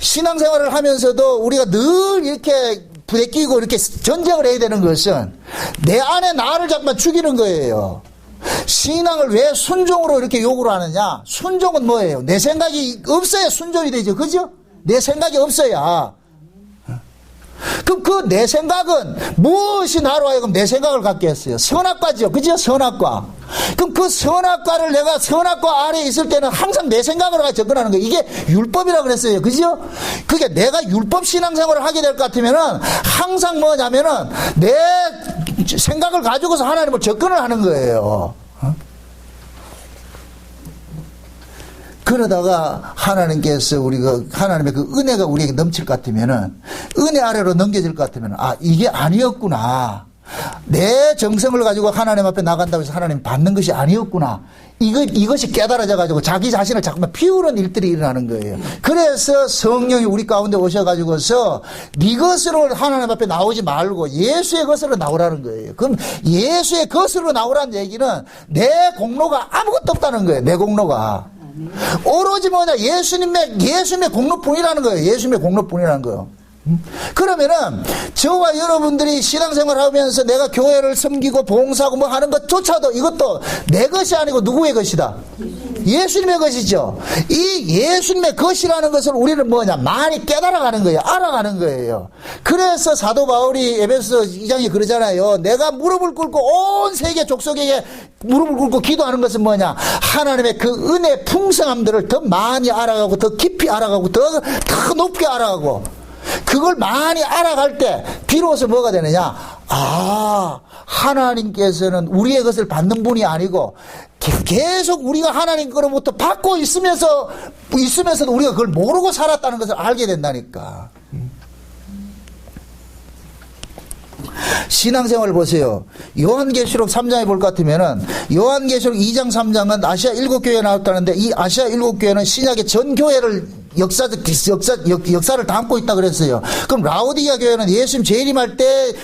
신앙생활을 하면서도 우리가 늘 이렇게 부대끼고 이렇게 전쟁을 해야 되는 것은 내 안에 나를 자꾸만 죽이는 거예요. 신앙을 왜 순종으로 이렇게 요구를 하느냐? 순종은 뭐예요? 내 생각이 없어야 순종이 되죠. 그죠? 내 생각이 없어야. 그럼 그 내 생각은 무엇이 나로 하여금 내 생각을 갖게 했어요? 선악과죠. 그죠? 선악과. 그럼 그 선악과를 내가 선악과 아래에 있을 때는 항상 내 생각으로 접근하는 거예요. 이게 율법이라고 그랬어요. 그죠? 그게 내가 율법 신앙생활을 하게 될 것 같으면은 항상 뭐냐면은 내 생각을 가지고서 하나님을 접근을 하는 거예요. 그러다가 하나님께서 하나님의 그 은혜가 우리에게 넘칠 것 같으면은, 은혜 아래로 넘겨질 것 같으면은, 이게 아니었구나. 내 정성을 가지고 하나님 앞에 나간다고 해서 하나님 받는 것이 아니었구나. 이것이 깨달아져 가지고 자기 자신을 자꾸만 피우는 일들이 일어나는 거예요. 그래서 성령이 우리 가운데 오셔가지고서 네 것으로 하나님 앞에 나오지 말고 예수의 것으로 나오라는 거예요. 그럼 예수의 것으로 나오라는 얘기는 내 공로가 아무것도 없다는 거예요. 내 공로가. 오로지 뭐냐? 예수님의 공로뿐이라는 거예요. 예수님의 공로뿐이라는 거예요. 그러면은 저와 여러분들이 신앙생활 하면서 내가 교회를 섬기고 봉사하고 뭐 하는 것조차도 이것도 내 것이 아니고 누구의 것이다? 예수님의 것이죠. 이 예수님의 것이라는 것을 우리는 뭐냐? 많이 깨달아가는 거예요. 알아가는 거예요. 그래서 사도 바울이 에베소 2장에 그러잖아요. 내가 무릎을 꿇고 온 세계 족속에게 무릎을 꿇고 기도하는 것은 뭐냐? 하나님의 그 은혜 풍성함들을 더 많이 알아가고 더 깊이 알아가고 더 높게 알아가고 그걸 많이 알아갈 때 비로소 뭐가 되느냐? 하나님께서는 우리의 것을 받는 분이 아니고 계속 우리가 하나님 거로부터 받고 있으면서도 우리가 그걸 모르고 살았다는 것을 알게 된다니까. 신앙생활을 보세요. 요한계시록 3장에 볼 것 같으면은 요한계시록 2장 3장은 아시아 7교회에 나왔다는데 이 아시아 7교회는 신약의 전 교회를 역사를 담고 있다 그랬어요. 그럼 라오디게아 교회는 예수님 재림할 때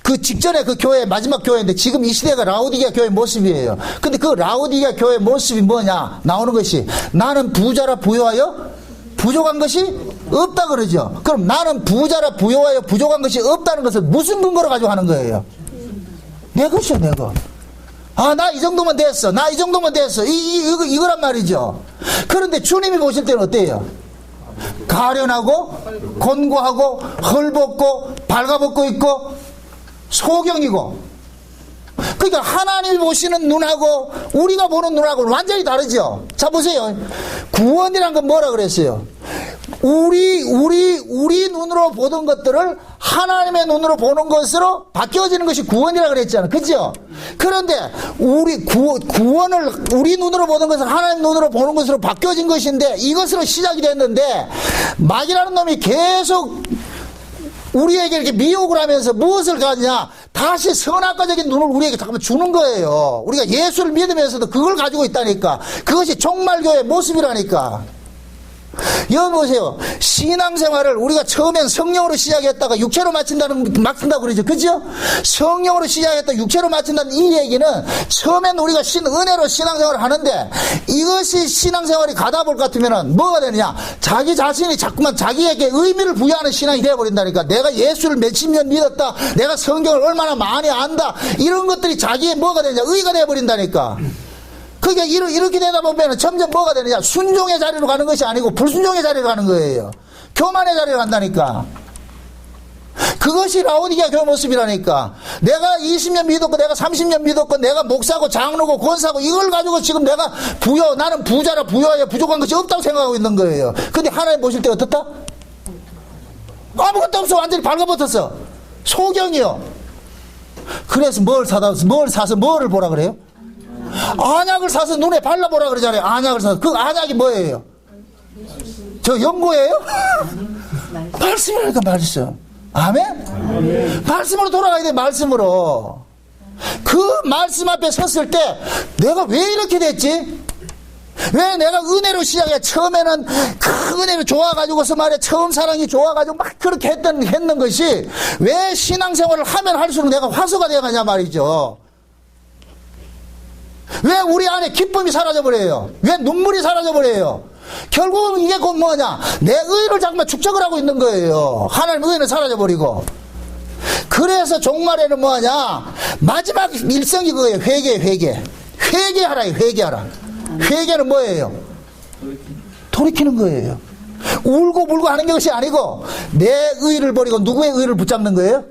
그 직전에 그 교회 마지막 교회인데 지금 이 시대가 라오디게아 교회 모습이에요. 근데 그 라오디게아 교회 모습이 뭐냐 나오는 것이 나는 부자라 부요하여 부족한 것이 없다 그러죠. 그럼 나는 부자라 부요하여 부족한 것이 없다는 것을 무슨 근거로 가지고 하는 거예요? 내 것이요, 내 것. 아, 나 이 정도면 됐어. 나 이 정도면 됐어. 이거란 말이죠. 그런데 주님이 보실 때는 어때요? 가련하고, 곤고하고, 헐벗고, 발가벗고 있고, 소경이고. 그러니까 하나님이 보시는 눈하고, 우리가 보는 눈하고는 완전히 다르죠. 자, 보세요. 구원이란 건 뭐라 그랬어요? 우리 눈으로 보던 것들을 하나님의 눈으로 보는 것으로 바뀌어지는 것이 구원이라 그랬잖아. 그죠? 그런데 구원을 우리 눈으로 보던 것을 하나님 눈으로 보는 것으로 바뀌어진 것인데 이것으로 시작이 됐는데 마귀라는 놈이 계속 우리에게 이렇게 미혹을 하면서 무엇을 가냐? 다시 선악과적인 눈을 우리에게 잠깐만 주는 거예요. 우리가 예수를 믿으면서도 그걸 가지고 있다니까. 그것이 종말교회의 모습이라니까. 여러분 보세요. 신앙생활을 우리가 처음엔 성령으로 시작했다가 육체로 마친다고 그러죠. 그죠? 성령으로 시작했다 육체로 마친다는 이 얘기는 처음엔 우리가 은혜로 신앙생활을 하는데 이것이 신앙생활이 가다 볼 것 같으면 뭐가 되느냐? 자기 자신이 자꾸만 자기에게 의미를 부여하는 신앙이 되어버린다니까. 내가 예수를 몇십 년 믿었다. 내가 성경을 얼마나 많이 안다. 이런 것들이 자기의 뭐가 되느냐? 의가 되어버린다니까. 그게 이렇게 되다 보면 점점 뭐가 되느냐? 순종의 자리로 가는 것이 아니고 불순종의 자리로 가는 거예요. 교만의 자리로 간다니까. 그것이 라오디게아 교회 모습이라니까. 내가 20년 믿었고 내가 30년 믿었고 내가 목사고 장로고 권사고 이걸 가지고 지금 내가 나는 부자라 부여하여 부족한 것이 없다고 생각하고 있는 거예요. 근데 하나님 보실 때 어떻다? 아무것도 없어. 완전히 발가벗었어. 소경이요. 그래서 뭘 사서 뭐를 보라 그래요? 안약을 사서 눈에 발라보라 그러잖아요. 안약을 사서. 그 안약이 뭐예요? 저 연고예요? 말씀이라니까 말씀. 아멘? 말씀으로 돌아가야 돼. 말씀으로. 그 말씀 앞에 섰을 때 내가 왜 이렇게 됐지? 왜 내가 은혜로 시작해? 처음에는 그 은혜로 좋아가지고서 말이야. 처음 사랑이 좋아가지고 막 그렇게 했는 것이 왜 신앙생활을 하면 할수록 내가 화소가 되어가냐 말이죠. 왜 우리 안에 기쁨이 사라져버려요? 왜 눈물이 사라져버려요? 결국은 이게 곧 뭐냐? 내 의를 자꾸만 축적을 하고 있는 거예요. 하나님의 의는 사라져버리고. 그래서 종말에는 뭐하냐? 마지막 일성이 그거예요. 회개하라. 회개는 뭐예요? 돌이키는 거예요. 울고 불고 하는 것이 아니고 내 의를 버리고 누구의 의를 붙잡는 거예요?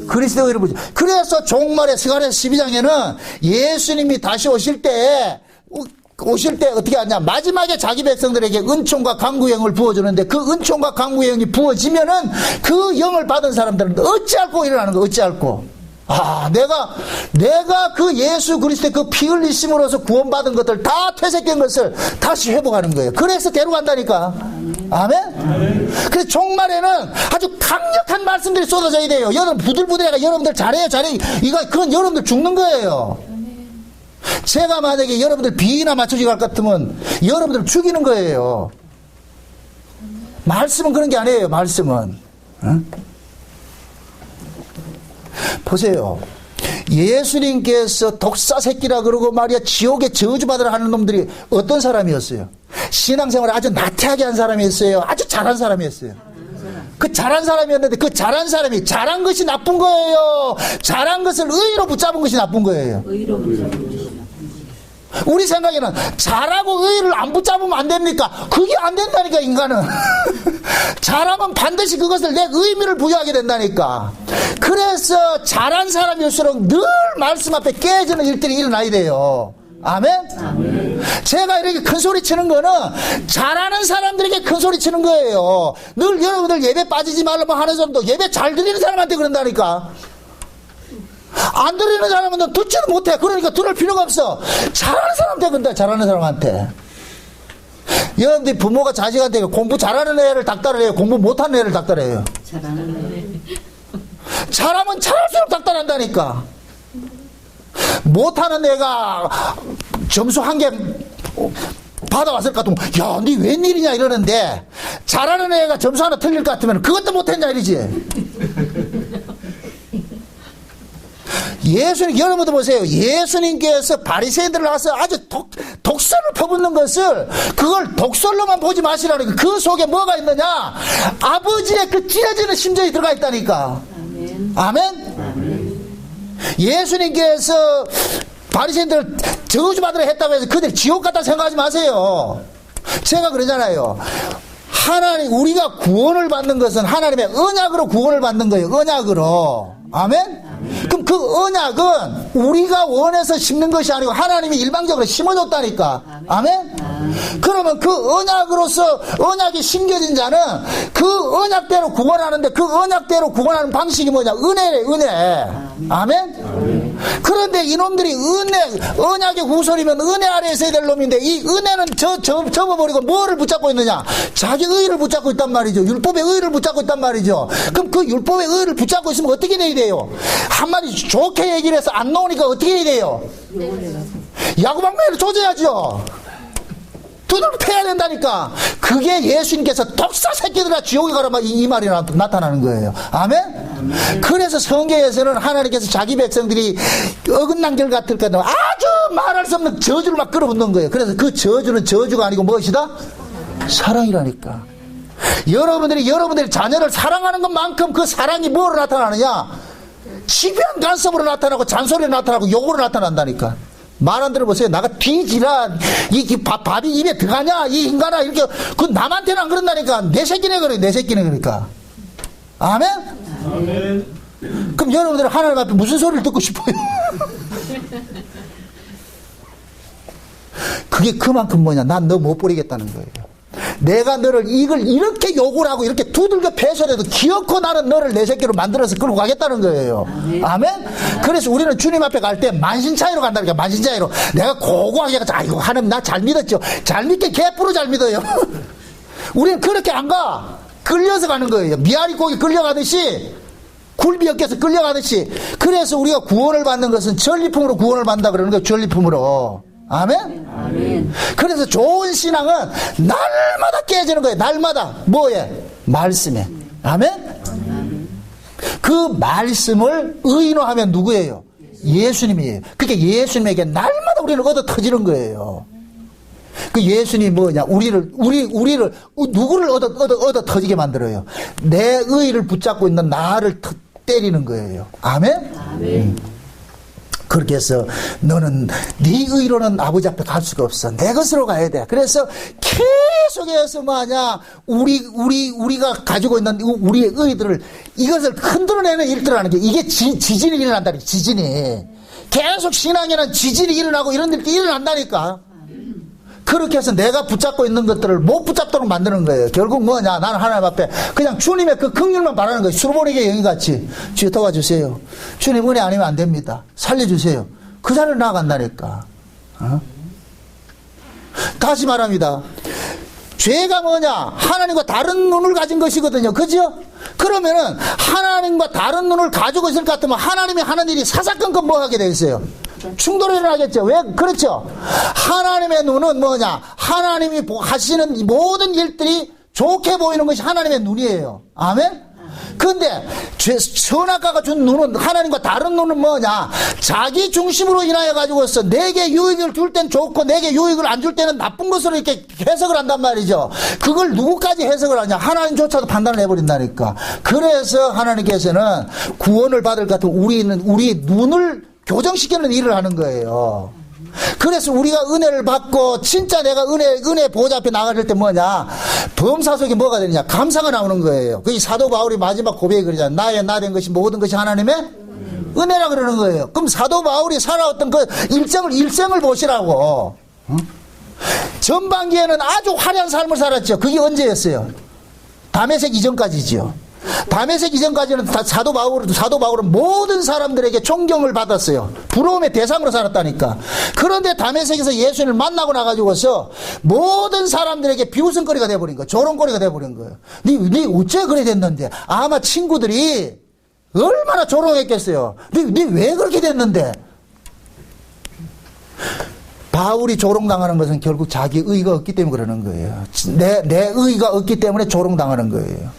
그리스도의 의를 붙잡는. 그래서 종말의 스가랴 12장에는 예수님이 다시 오실 때 어떻게 하냐? 마지막에 자기 백성들에게 은총과 강구영을 부어주는데 그 은총과 강구영이 부어지면은 그 영을 받은 사람들은 어찌할꼬 일어나는 거 어찌할꼬. 아, 내가 그 예수 그리스도의 그 피 흘리심으로서 구원받은 것들 다 퇴색된 것을 다시 회복하는 거예요. 그래서 데려간다니까. 아멘? 그래서 종말에는 아주 강력한 말씀들이 쏟아져야 돼요. 여러분 부들부들해가 여러분들 잘해요. 그건 여러분들 죽는 거예요. 제가 만약에 여러분들 비위나 맞춰지고 할 것 같으면 여러분들 죽이는 거예요. 말씀은 그런 게 아니에요. 말씀은. 응? 보세요. 예수님께서 독사 새끼라 그러고 말이야 지옥에 저주받으라 하는 놈들이 어떤 사람이었어요? 신앙생활을 아주 나태하게 한 사람이었어요? 아주 잘한 사람이었어요? 그 잘한 사람이었는데 그 잘한 사람이 잘한 것이 나쁜 거예요? 잘한 것을 의로 붙잡은 것이 나쁜 거예요? 의로 붙잡은 것이. 우리 생각에는 잘하고 의를 안 붙잡으면 안 됩니까? 그게 안 된다니까 인간은. 잘하면 반드시 그것을 내 의미를 부여하게 된다니까. 그래서 잘한 사람일수록 늘 말씀 앞에 깨지는 일들이 일어나야 돼요. 아멘? 제가 이렇게 큰 소리 치는 거는 잘하는 사람들에게 큰 소리 치는 거예요. 늘 여러분들 예배 빠지지 말라고 하는 사람도 예배 잘 드리는 사람한테 그런다니까. 안 들리는 사람은 듣지도 못해. 그러니까 들을 필요가 없어. 잘하는 사람한테 그런다. 잘하는 사람한테. 여러분들 부모가 자식한테 공부 잘하는 애를 닥달해요? 공부 못하는 애를 닥달해요? 잘하는 애. 잘하면 잘할수록 닥달한다니까. 못하는 애가 점수 한 개 받아왔을 것 같으면, 야, 니 웬일이냐 이러는데, 잘하는 애가 점수 하나 틀릴 것 같으면 그것도 못했냐 이러지. 예수님, 여러분도 보세요. 예수님께서 바리새인들을 나와서 아주 독설을 퍼붓는 것을, 그걸 독설로만 보지 마시라는 거예요. 그 속에 뭐가 있느냐? 아버지의 그 찢어지는 심정이 들어가 있다니까. 아멘? 예수님께서 바리새인들을 저주받으려 했다고 해서 그들 지옥 같다 생각하지 마세요. 제가 그러잖아요. 하나님, 우리가 구원을 받는 것은 하나님의 언약으로 구원을 받는 거예요. 언약으로. 아멘? 그럼 그 언약은 우리가 원해서 심는 것이 아니고 하나님이 일방적으로 심어줬다니까. 아멘? 그러면 그 언약으로서 언약이 심겨진 자는 그 언약대로 구원하는데, 그 언약대로 구원하는 방식이 뭐냐? 은혜래, 은혜. 아멘? 그런데 이놈들이 언약의 후손이면 은혜 아래에 있어야 될 놈인데, 이 은혜는 접어버리고 뭐를 붙잡고 있느냐? 자기 의의를 붙잡고 있단 말이죠. 율법의 의의를 붙잡고 있단 말이죠. 그럼 그 율법의 의의를 붙잡고 있으면 어떻게 돼야 돼요? 한마디 좋게 얘기를 해서 안 나오니까 어떻게 해야 돼요? 야구방망이를 조져야죠. 두들겨 패야 된다니까. 그게 예수님께서 독사 새끼들아 지옥에 가라 이 말이 나타나는 거예요. 아멘? 그래서 성경에서는 하나님께서 자기 백성들이 어긋난 길 같을 것 같으면 아주 말할 수 없는 저주를 막 끌어붙는 거예요. 그래서 그 저주는 저주가 아니고 무엇이다? 사랑이라니까. 여러분들이 자녀를 사랑하는 것만큼 그 사랑이 뭐로 나타나느냐? 집요한 간섭으로 나타나고 잔소리로 나타나고 욕으로 나타난다니까. 말 안 들어보세요. 나가 뒤지라, 밥이 입에 들어가냐 이 인간아, 이렇게. 그 남한테는 안 그런다니까. 내 새끼네 그래, 내 새끼네 그러니까. 아멘? 아멘. 그럼 여러분들은 하나님 앞에 무슨 소리를 듣고 싶어요? 그게 그만큼 뭐냐? 난 너 못 버리겠다는 거예요. 내가 너를 이걸 이렇게 욕을 하고 이렇게 두들겨 패서라도 기어코 나는 너를 내 새끼로 만들어서 끌고 가겠다는 거예요. 아멘? 그래서 우리는 주님 앞에 갈 때 만신차이로 간다니까. 만신차이로. 내가 고고하게 가서, 아이고 하나님 나 잘 믿었죠. 잘 믿게 개뿔로 잘 믿어요. 우리는 그렇게 안 가. 끌려서 가는 거예요. 미아리 고기 끌려가듯이, 굴비 엮여서 끌려가듯이. 그래서 우리가 구원을 받는 것은 전리품으로 구원을 받는다 그러는 거예요. 전리품으로. 아멘? 아멘. 그래서 좋은 신앙은 날마다 깨지는 거예요. 날마다. 뭐에? 말씀에. 아멘? 아멘. 그 말씀을 의인화하면 누구예요? 예수님이에요. 그러니까 예수님에게 날마다 우리는 얻어 터지는 거예요. 그 예수님이 뭐냐? 우리를 누구를 얻어 터지게 만들어요? 내 의의를 붙잡고 있는 나를 때리는 거예요. 아멘? 아멘. 그렇게 해서 너는 네 의로는 아버지 앞에 갈 수가 없어. 내 것으로 가야 돼. 그래서 계속해서 뭐하냐, 우리가 가지고 있는 우리의 의들을, 이것을 흔들어내는 일들을 하는 게, 이게 지진이 일어난다니까. 지진이 계속 신앙에는 지진이 일어나고 이런 일이 일어난다니까. 그렇게 해서 내가 붙잡고 있는 것들을 못 붙잡도록 만드는 거예요. 결국 뭐냐, 나는 하나님 앞에 그냥 주님의 그 긍휼만 바라는 거예요. 수르보니게 영이같이. 주여 도와주세요. 주님 은혜 아니면 안 됩니다. 살려주세요. 그 자리를 나아간다니까. 다시 말합니다. 죄가 뭐냐? 하나님과 다른 눈을 가진 것이거든요. 그죠? 그러면은 하나님과 다른 눈을 가지고 있을 것 같으면 하나님이 하는 일이 사사건건 뭐 하게 돼 있어요? 충돌이 일어나겠죠. 왜? 그렇죠. 하나님의 눈은 뭐냐? 하나님이 하시는 모든 일들이 좋게 보이는 것이 하나님의 눈이에요. 아멘? 근데 선악과가 준 눈은, 하나님과 다른 눈은 뭐냐? 자기 중심으로 인하여 가지고서 내게 유익을 줄 땐 좋고 내게 유익을 안 줄 때는 나쁜 것으로 이렇게 해석을 한단 말이죠. 그걸 누구까지 해석을 하냐? 하나님조차도 판단을 해버린다니까. 그래서 하나님께서는 구원을 받을 것 같은 우리 눈을 교정시키는 일을 하는 거예요. 그래서 우리가 은혜를 받고 진짜 내가 은혜 보호자 앞에 나갈 때 뭐냐, 범사 속에 뭐가 되느냐, 감사가 나오는 거예요. 그게 사도 바울이 마지막 고백이 그러잖아. 나의 나 된 것이 모든 것이 하나님의 은혜라 그러는 거예요. 그럼 사도 바울이 살아왔던 그 일생을 보시라고. 전반기에는 아주 화려한 삶을 살았죠. 그게 언제였어요? 다메섹 이전까지죠. 다메섹 이전까지는 사도 바울은 모든 사람들에게 존경을 받았어요. 부러움의 대상으로 살았다니까. 그런데 다메섹에서 예수님을 만나고 나가지고서 모든 사람들에게 비웃음거리가 돼버린 거예요. 조롱거리가 돼버린 거예요. 네 어째 그래 됐는데? 아마 친구들이 얼마나 조롱했겠어요. 네 왜 그렇게 됐는데? 바울이 조롱당하는 것은 결국 자기 의가 없기 때문에 그러는 거예요. 내 의가 없기 때문에 조롱당하는 거예요.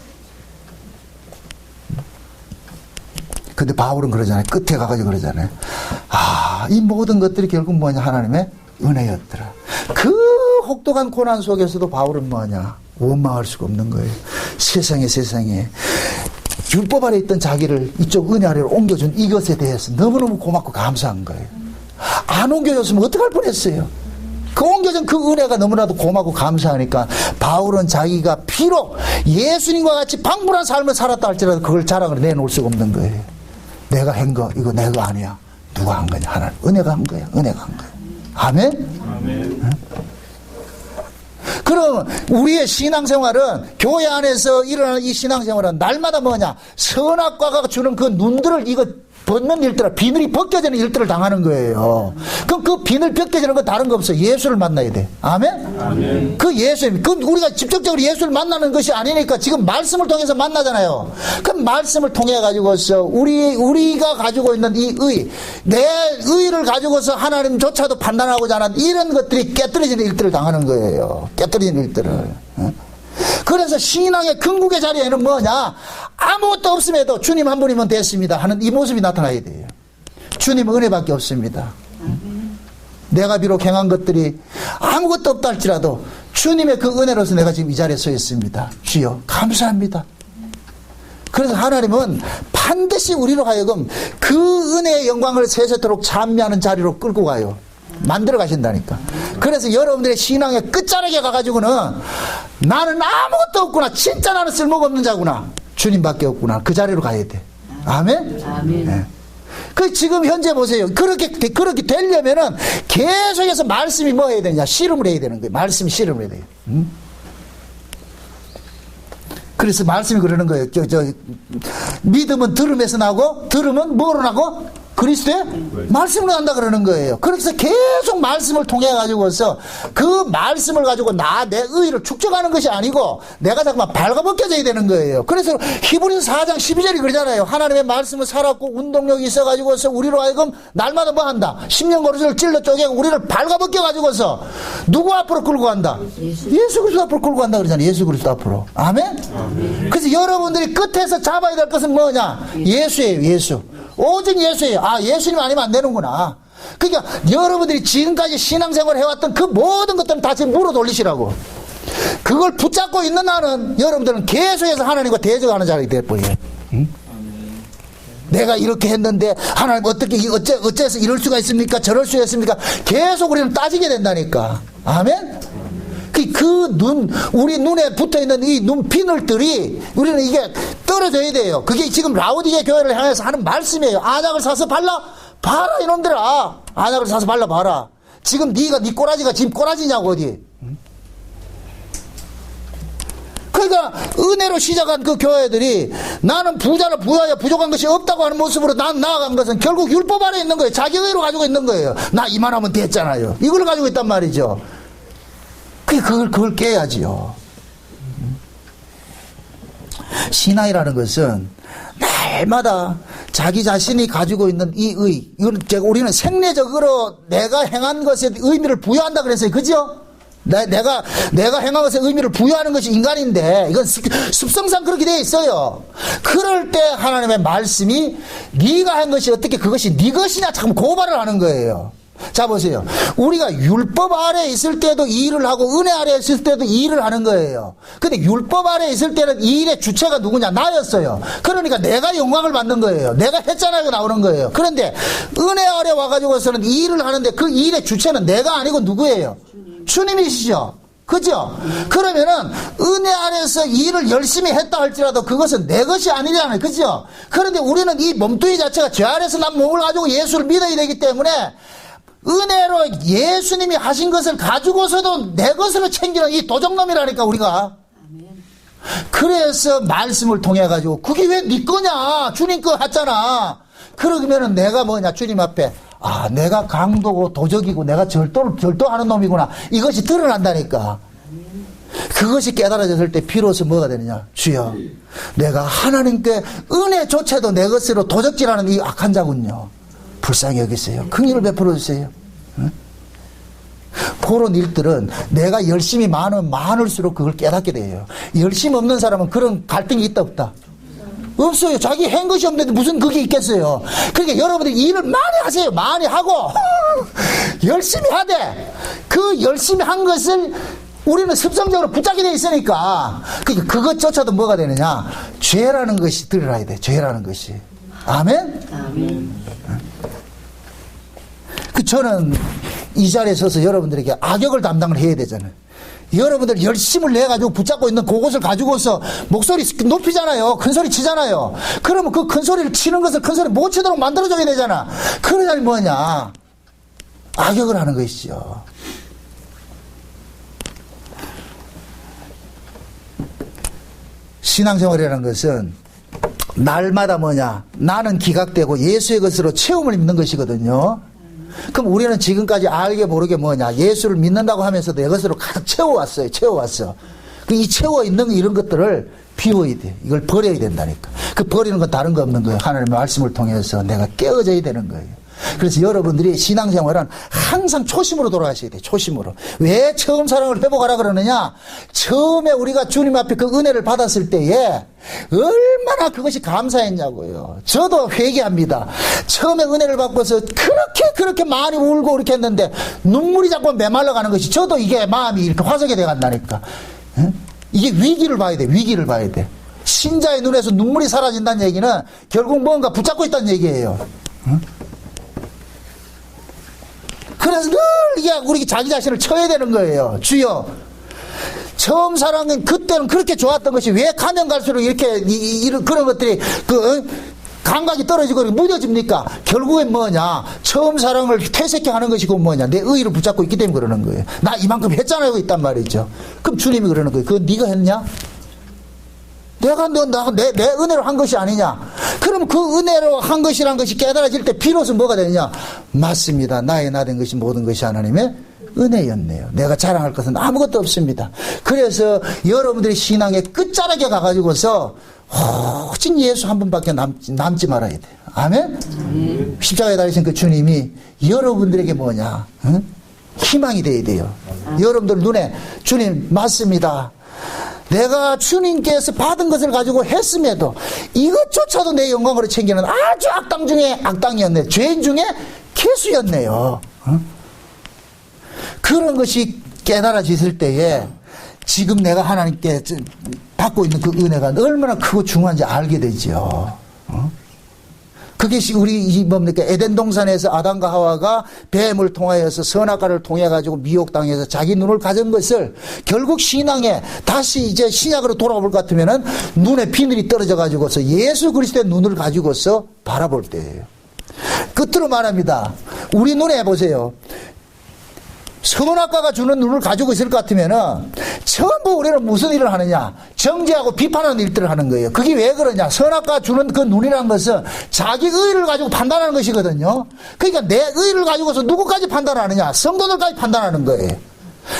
근데 바울은 그러잖아요. 끝에 가가지고 그러잖아요. 이 모든 것들이 결국 뭐냐? 하나님의 은혜였더라. 그 혹독한 고난 속에서도 바울은 뭐냐? 원망할 수가 없는 거예요. 세상에 율법 아래 있던 자기를 이쪽 은혜 아래로 옮겨준 이것에 대해서 너무너무 고맙고 감사한 거예요. 안 옮겨줬으면 어떡할 뻔했어요. 그 옮겨준 그 은혜가 너무나도 고맙고 감사하니까 바울은 자기가 비록 예수님과 같이 방불한 삶을 살았다 할지라도 그걸 자랑으로 내놓을 수가 없는 거예요. 내가 한 거 이거 내 거 아니야. 누가 한 거냐? 하나님 은혜가 한 거야. 은혜가 한 거야. 아멘? 아멘. 응? 그럼 우리의 신앙생활은 교회 안에서 일어나는 이 신앙생활은 날마다 뭐냐? 선악과가 주는 그 눈들을 이거 벗는 일들, 비늘이 벗겨지는 일들을 당하는 거예요. 그럼 그 비늘 벗겨지는 건 다른 거 없어요. 예수를 만나야 돼. 아멘? 아멘. 그 예수님, 그 우리가 직접적으로 예수를 만나는 것이 아니니까 지금 말씀을 통해서 만나잖아요. 그 말씀을 통해 가지고서 우리가 가지고 있는 이 의, 내 의를 가지고서 하나님조차도 판단하고자 하는 이런 것들이 깨뜨려지는 일들을 당하는 거예요. 깨뜨리는 일들을. 그래서 신앙의 궁극의 자리에는 뭐냐? 아무것도 없음에도 주님 한 분이면 됐습니다 하는 이 모습이 나타나야 돼요. 주님 은혜밖에 없습니다. 내가 비록 행한 것들이 아무것도 없다 할지라도 주님의 그 은혜로서 내가 지금 이 자리에 서 있습니다. 주여 감사합니다. 그래서 하나님은 반드시 우리로 하여금 그 은혜의 영광을 세세토록 찬미하는 자리로 끌고 가요. 만들어 가신다니까. 그래서 여러분들의 신앙의 끝자락에 가가지고는 나는 아무것도 없구나. 진짜 나는 쓸모가 없는 자구나. 주님밖에 없구나. 그 자리로 가야 돼. 아멘? 아멘. 네. 그 지금 현재 보세요. 그렇게 되려면은 계속해서 말씀이 뭐 해야 되냐? 씨름을 해야 되는 거예요. 말씀이 씨름을 해야 돼요. 그래서 말씀이 그러는 거예요. 믿음은 들음에서 나고, 들음은 뭐로 나고? 그리스도의 말씀으로 난다 그러는 거예요. 그래서 계속 말씀을 통해 가지고서 그 말씀을 가지고 내 의를 축적하는 것이 아니고 내가 잠깐만 발가벗겨져야 되는 거예요. 그래서 히브리서 4장 12절이 그러잖아요. 하나님의 말씀을 살았고 운동력이 있어 가지고서 우리로 하여금 날마다 뭐 한다? 10년 거리를 찔러 쪼개고 우리를 발가벗겨 가지고서 누구 앞으로 끌고 간다? 예수 그리스도 앞으로 끌고 간다 그러잖아요. 예수 그리스도 앞으로. 아멘? 그래서 여러분들이 끝에서 잡아야 될 것은 뭐냐? 예수예요. 예수. 오직 예수예요. 예수님 아니면 안 되는구나. 그러니까 여러분들이 지금까지 신앙생활을 해왔던 그 모든 것들은 다 지금 물어 돌리시라고. 그걸 붙잡고 있는 나는 여러분들은 계속해서 하나님과 대적하는 자리가 되어버려요. 응? 내가 이렇게 했는데 하나님 어떻게 어째서 이럴 수가 있습니까? 저럴 수가 있습니까? 계속 우리는 따지게 된다니까. 아멘? 우리 눈에 붙어 있는 이 눈 비늘들이 우리는 이게 떨어져야 돼요. 그게 지금 라오디게 교회를 향해서 하는 말씀이에요. 안약을 사서 발라 봐라 이놈들아. 안약을 사서 발라 봐라. 지금 네 꼬라지가 지금 꼬라지냐고 어디? 그러니까 은혜로 시작한 그 교회들이 나는 부자라 부족한 것이 없다고 하는 모습으로 난 나아간 것은 결국 율법 아래 있는 거예요. 자기 의로 가지고 있는 거예요. 나 이만하면 됐잖아요. 이걸 가지고 있단 말이죠. 그걸 깨야지요. 신앙이라는 것은 날마다 자기 자신이 가지고 있는 이 의, 이건 우리는 생리적으로 내가 행한 것에 의미를 부여한다 그랬어요. 그죠? 내가 행한 것에 의미를 부여하는 것이 인간인데 이건 습성상 그렇게 되어 있어요. 그럴 때 하나님의 말씀이 네가 한 것이 어떻게 그것이 네 것이냐 참 고발을 하는 거예요. 자 보세요. 우리가 율법 아래 있을 때도 이 일을 하고 은혜 아래 있을 때도 이 일을 하는 거예요. 근데 율법 아래 있을 때는 이 일의 주체가 누구냐? 나였어요. 그러니까 내가 영광을 받는 거예요. 내가 했잖아요 나오는 거예요. 그런데 은혜 아래 와가지고서는 이 일을 하는데 그 일의 주체는 내가 아니고 누구예요? 주님이시죠. 그죠? 그러면은 은혜 아래서 일을 열심히 했다 할지라도 그것은 내 것이 아니잖아요. 그죠? 그런데 우리는 이 몸뚱이 자체가 죄 아래서 난 몸을 가지고 예수를 믿어야 되기 때문에 은혜로 예수님이 하신 것을 가지고서도 내 것으로 챙기는 이 도적놈이라니까 우리가. 그래서 말씀을 통해 가지고 그게 왜 네 거냐? 주님 거 했잖아. 그러면은 내가 뭐냐? 주님 앞에 내가 강도고 도적이고 내가 절도하는 놈이구나. 이것이 드러난다니까. 그것이 깨달아졌을 때 비로소 뭐가 되느냐? 주여, 내가 하나님께 은혜조차도 내 것으로 도적질하는 이 악한 자군요. 불쌍히 여기세요. 긍휼을 베풀어 주세요. 응? 그런 일들은 내가 열심히 많으면 많을수록 그걸 깨닫게 돼요. 열심 없는 사람은 그런 갈등이 있다 없다? 없어요. 자기 한 것이 없는데 무슨 그게 있겠어요. 그러니까 여러분들이 일을 많이 하세요. 많이 하고 열심히 하되 그 열심히 한 것을 우리는 습성적으로 붙잡게 돼 있으니까 그러니까 그것조차도 뭐가 되느냐, 죄라는 것이 드러나야 돼. 죄라는 것이. 아멘? 아멘. 저는 이 자리에 서서 여러분들에게 악역을 담당을 해야 되잖아요. 여러분들 열심을 내가지고 붙잡고 있는 그것을 가지고서 목소리 높이잖아요. 큰 소리 치잖아요. 그러면 그 큰 소리를 치는 것을 큰 소리 못 치도록 만들어줘야 되잖아. 그러자니 뭐냐, 악역을 하는 것이죠. 신앙생활이라는 것은 날마다 뭐냐, 나는 기각되고 예수의 것으로 체험을 믿는 것이거든요. 그럼 우리는 지금까지 알게 모르게 뭐냐, 예수를 믿는다고 하면서 내 것으로 가득 채워왔어요. 채워왔어. 이 채워 있는 이런 것들을 비워야 돼. 이걸 버려야 된다니까. 그 버리는 건 다른 거 없는 거예요. 하나님의 말씀을 통해서 내가 깨어져야 되는 거예요. 그래서 여러분들이 신앙생활은 항상 초심으로 돌아가셔야 돼요. 초심으로. 왜 처음 사랑을 회복하라 그러느냐, 처음에 우리가 주님 앞에 그 은혜를 받았을 때에 얼마나 그것이 감사했냐고요. 저도 회개합니다. 처음에 은혜를 받고서 그렇게 많이 울고 이렇게 했는데 눈물이 자꾸 메말라 가는 것이, 저도 이게 마음이 이렇게 화석이 돼 간다니까. 이게 위기를 봐야 돼. 위기를 봐야 돼. 신자의 눈에서 눈물이 사라진다는 얘기는 결국 뭔가 붙잡고 있다는 얘기예요. 그래서 늘 이게 우리 자기 자신을 쳐야 되는 거예요. 주여, 처음 사랑은 그때는 그렇게 좋았던 것이 왜 가면 갈수록 이렇게 이런 그런 것들이 감각이 떨어지고 무뎌집니까? 결국엔 뭐냐, 처음 사랑을 퇴색해하는 것이고 뭐냐, 내 의의를 붙잡고 있기 때문에 그러는 거예요. 나 이만큼 했잖아요. 그 있단 말이죠. 그럼 주님이 그러는 거예요. 그거 네가 했냐? 내가 내 은혜로 한 것이 아니냐? 그럼 그 은혜로 한 것이란 것이 깨달아질 때 비로소 뭐가 되느냐? 맞습니다. 나의 나된 것이 모든 것이 하나님의 은혜였네요. 내가 자랑할 것은 아무것도 없습니다. 그래서 여러분들이 신앙의 끝자락에 가가지고서 오직 예수 한 분밖에 남지 말아야 돼요. 아멘? 십자가에 달리신 그 주님이 여러분들에게 뭐냐? 희망이 돼야 돼요. 여러분들 눈에 주님 맞습니다. 내가 주님께서 받은 것을 가지고 했음에도 이것조차도 내 영광으로 챙기는 아주 악당 중에 악당이었네. 죄인 중에 개수였네요. 그런 것이 깨달아졌을 때에 지금 내가 하나님께 받고 있는 그 은혜가 얼마나 크고 중요한지 알게 되죠. 그게 우리 뭡니까? 에덴 동산에서 아담과 하와가 뱀을 통하여서 선악과를 통해 가지고 미혹당해서 자기 눈을 가진 것을 결국 신앙에 다시 이제 신약으로 돌아올 것 같으면은 눈에 비늘이 떨어져 가지고서 예수 그리스도의 눈을 가지고서 바라볼 때예요. 끝으로 말합니다. 우리 눈에 보세요. 선악과가 주는 눈을 가지고 있을 것 같으면은 전부 우리는 무슨 일을 하느냐, 정죄하고 비판하는 일들을 하는 거예요. 그게 왜 그러냐, 선악과 주는 그 눈이라는 것은 자기 의의를 가지고 판단하는 것이거든요. 그러니까 내 의의를 가지고서 누구까지 판단하느냐, 성도들까지 판단하는 거예요.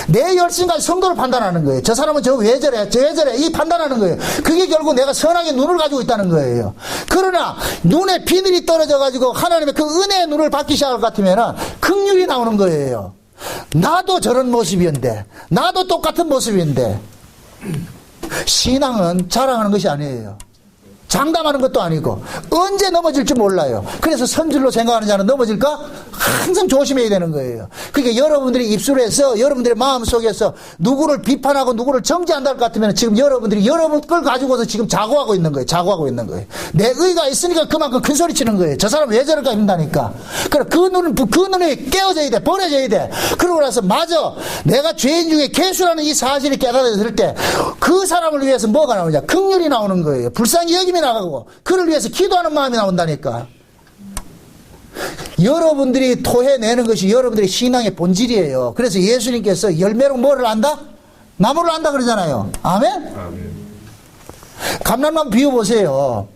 내 열심까지 성도를 판단하는 거예요. 저 사람은 저 왜 저래, 저 왜 저래, 이 판단하는 거예요. 그게 결국 내가 선악의 눈을 가지고 있다는 거예요. 그러나 눈에 비늘이 떨어져 가지고 하나님의 그 은혜의 눈을 받기 시작할 것 같으면은 긍휼이 나오는 거예요. 나도 저런 모습인데, 나도 똑같은 모습인데. 신앙은 자랑하는 것이 아니에요. 장담하는 것도 아니고 언제 넘어질지 몰라요. 그래서 선줄로 생각하는 자는 넘어질까? 항상 조심해야 되는 거예요. 그러니까 여러분들이 입술에서 여러분들의 마음속에서 누구를 비판하고 누구를 정죄한다 할 것 같으면 지금 여러분들이 여러분 걸 가지고서 지금 자고하고 있는 거예요. 자고하고 있는 거예요. 내 의가 있으니까 그만큼 큰 소리 치는 거예요. 저 사람 왜 저럴까 힘다니까. 그래, 그 눈이 깨어져야 돼. 버려져야 돼. 그러고 나서 맞아, 내가 죄인 중에 개수라는 이 사실이 깨달아졌을 때 그 사람을 위해서 뭐가 나오냐, 긍휼이 나오는 거예요. 불쌍히 여김이 나가고 그를 위해서 기도하는 마음이 나온다니까. 여러분들이 토해내는 것이 여러분들의 신앙의 본질이에요. 그래서 예수님께서 열매로 뭐를 안다? 나무를 안다 그러잖아요. 아멘? 아멘. 감람나무 비워보세요.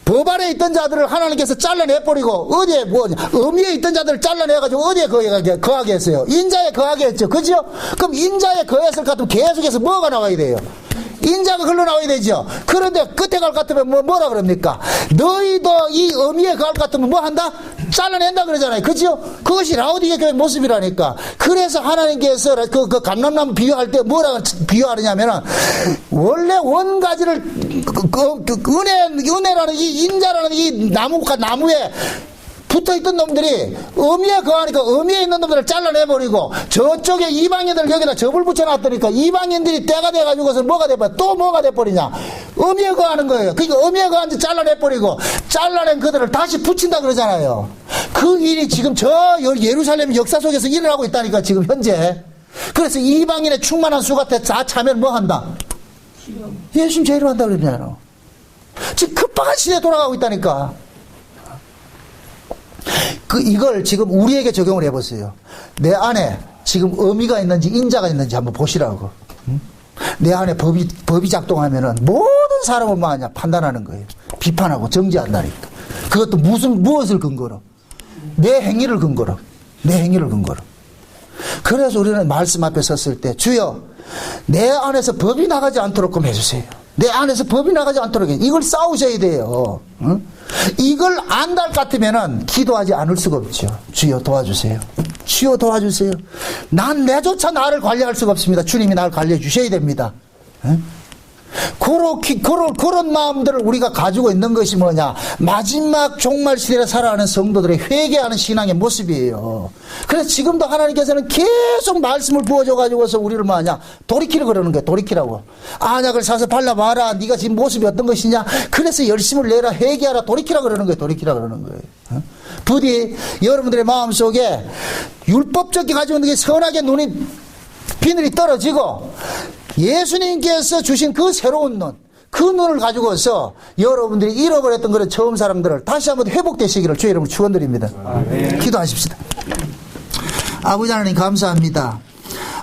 법 아래 있던 자들을 하나님께서 잘라내버리고 어디에 어미에 있던 자들을 잘라내가지고 어디에 거하게 했어요? 인자에 거하게 했죠. 그죠? 그럼 인자에 거했을 것 같으면 계속해서 뭐가 나와야 돼요? 인자가 흘러나와야 되죠. 그런데 끝에 갈 것 같으면 뭐라 그럽니까? 너희도 이 어미에 갈 것 같으면 뭐 한다? 잘라낸다 그러잖아요. 그죠? 그것이 라오디게 교회 모습이라니까. 그래서 하나님께서 그 감람나무 비유할 때 뭐라고 비유하느냐면은 원래 원가지를 은혜라는 이 인자라는 이 나무에 붙어있던 놈들이 어미에 거하니까 어미에 있는 놈들을 잘라내버리고 저쪽에 이방인들 여기다 접을 붙여놨더니까 이방인들이 때가 돼가지고서 뭐가 돼버려? 또 뭐가 돼버리냐? 어미에 거하는 거예요. 그러니까 어미에 거한 지 잘라내버리고 잘라낸 그들을 다시 붙인다 그러잖아요. 그 일이 지금 저 예루살렘 역사 속에서 일어나고 있다니까 지금 현재. 그래서 이방인의 충만한 수같아 다 차면 뭐 한다? 예수님 제일로 한다 그러잖아요. 지금 급박한 시대에 돌아가고 있다니까. 이걸 지금 우리에게 적용을 해보세요. 내 안에 지금 의미가 있는지 인자가 있는지 한번 보시라고. 내 안에 법이 작동하면은 모든 사람을 뭐 하냐? 판단하는 거예요. 비판하고 정죄한다니까. 그것도 무엇을 근거로? 내 행위를 근거로. 내 행위를 근거로. 그래서 우리는 말씀 앞에 섰을 때 주여 내 안에서 법이 나가지 않도록 좀 해주세요. 내 안에서 법이 나가지 않도록 해주세요. 이걸 싸우셔야 돼요. 응? 이걸 안달 같으면은 기도하지 않을 수가 없죠. 주여 도와주세요. 주여 도와주세요. 난 내조차 나를 관리할 수가 없습니다. 주님이 나를 관리해 주셔야 됩니다. 응? 그런 마음들을 우리가 가지고 있는 것이 뭐냐? 마지막 종말 시대에 살아가는 성도들의 회개하는 신앙의 모습이에요. 그래서 지금도 하나님께서는 계속 말씀을 부어줘가지고서 우리를 뭐하냐? 돌이키려 그러는 거예요. 돌이키라고. 안약을 사서 발라봐라. 네가 지금 모습이 어떤 것이냐? 그래서 열심을 내라. 회개하라. 돌이키라 그러는 거예요. 돌이키라 그러는 거예요. 부디 여러분들의 마음속에 율법적이 가지고 있는 게 선하게 비늘이 떨어지고 예수님께서 주신 그 새로운 눈, 그 눈을 가지고서 여러분들이 잃어버렸던 그런 처음 사람들을 다시 한번 회복되시기를 주의 이름으로 축원드립니다. 기도하십시다. 아버지 하나님 감사합니다.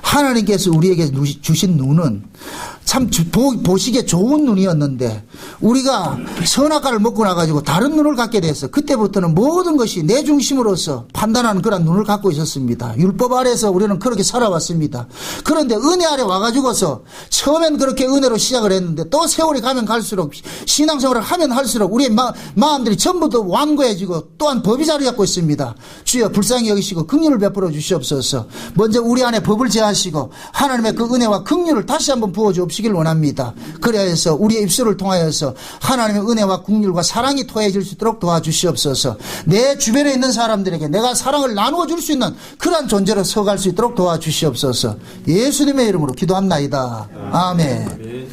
하나님께서 우리에게 주신 눈은 참 보시기에 좋은 눈이었는데 우리가 선악과를 먹고 나가지고 다른 눈을 갖게 됐어. 그때부터는 모든 것이 내 중심으로서 판단하는 그런 눈을 갖고 있었습니다. 율법 아래서 우리는 그렇게 살아왔습니다. 그런데 은혜 아래 와가지고서 처음엔 그렇게 은혜로 시작을 했는데 또 세월이 가면 갈수록 신앙생활을 하면 할수록 우리의 마음들이 전부 더 완고해지고 또한 법이 자리 잡고 있습니다. 주여 불쌍히 여기시고 긍휼을 베풀어 주시옵소서. 먼저 우리 안에 법을 제하시고 하나님의 그 은혜와 긍휼을 다시 한번 부어 주옵시길 원합니다. 그래서 우리의 입술을 통하여서 하나님의 은혜와 긍휼과 사랑이 토해질 수 있도록 도와주시옵소서. 내 주변에 있는 사람들에게 내가 사랑을 나누어 줄 수 있는 그러한 존재로 서갈 수 있도록 도와주시옵소서. 예수님의 이름으로 기도합나이다. 아멘.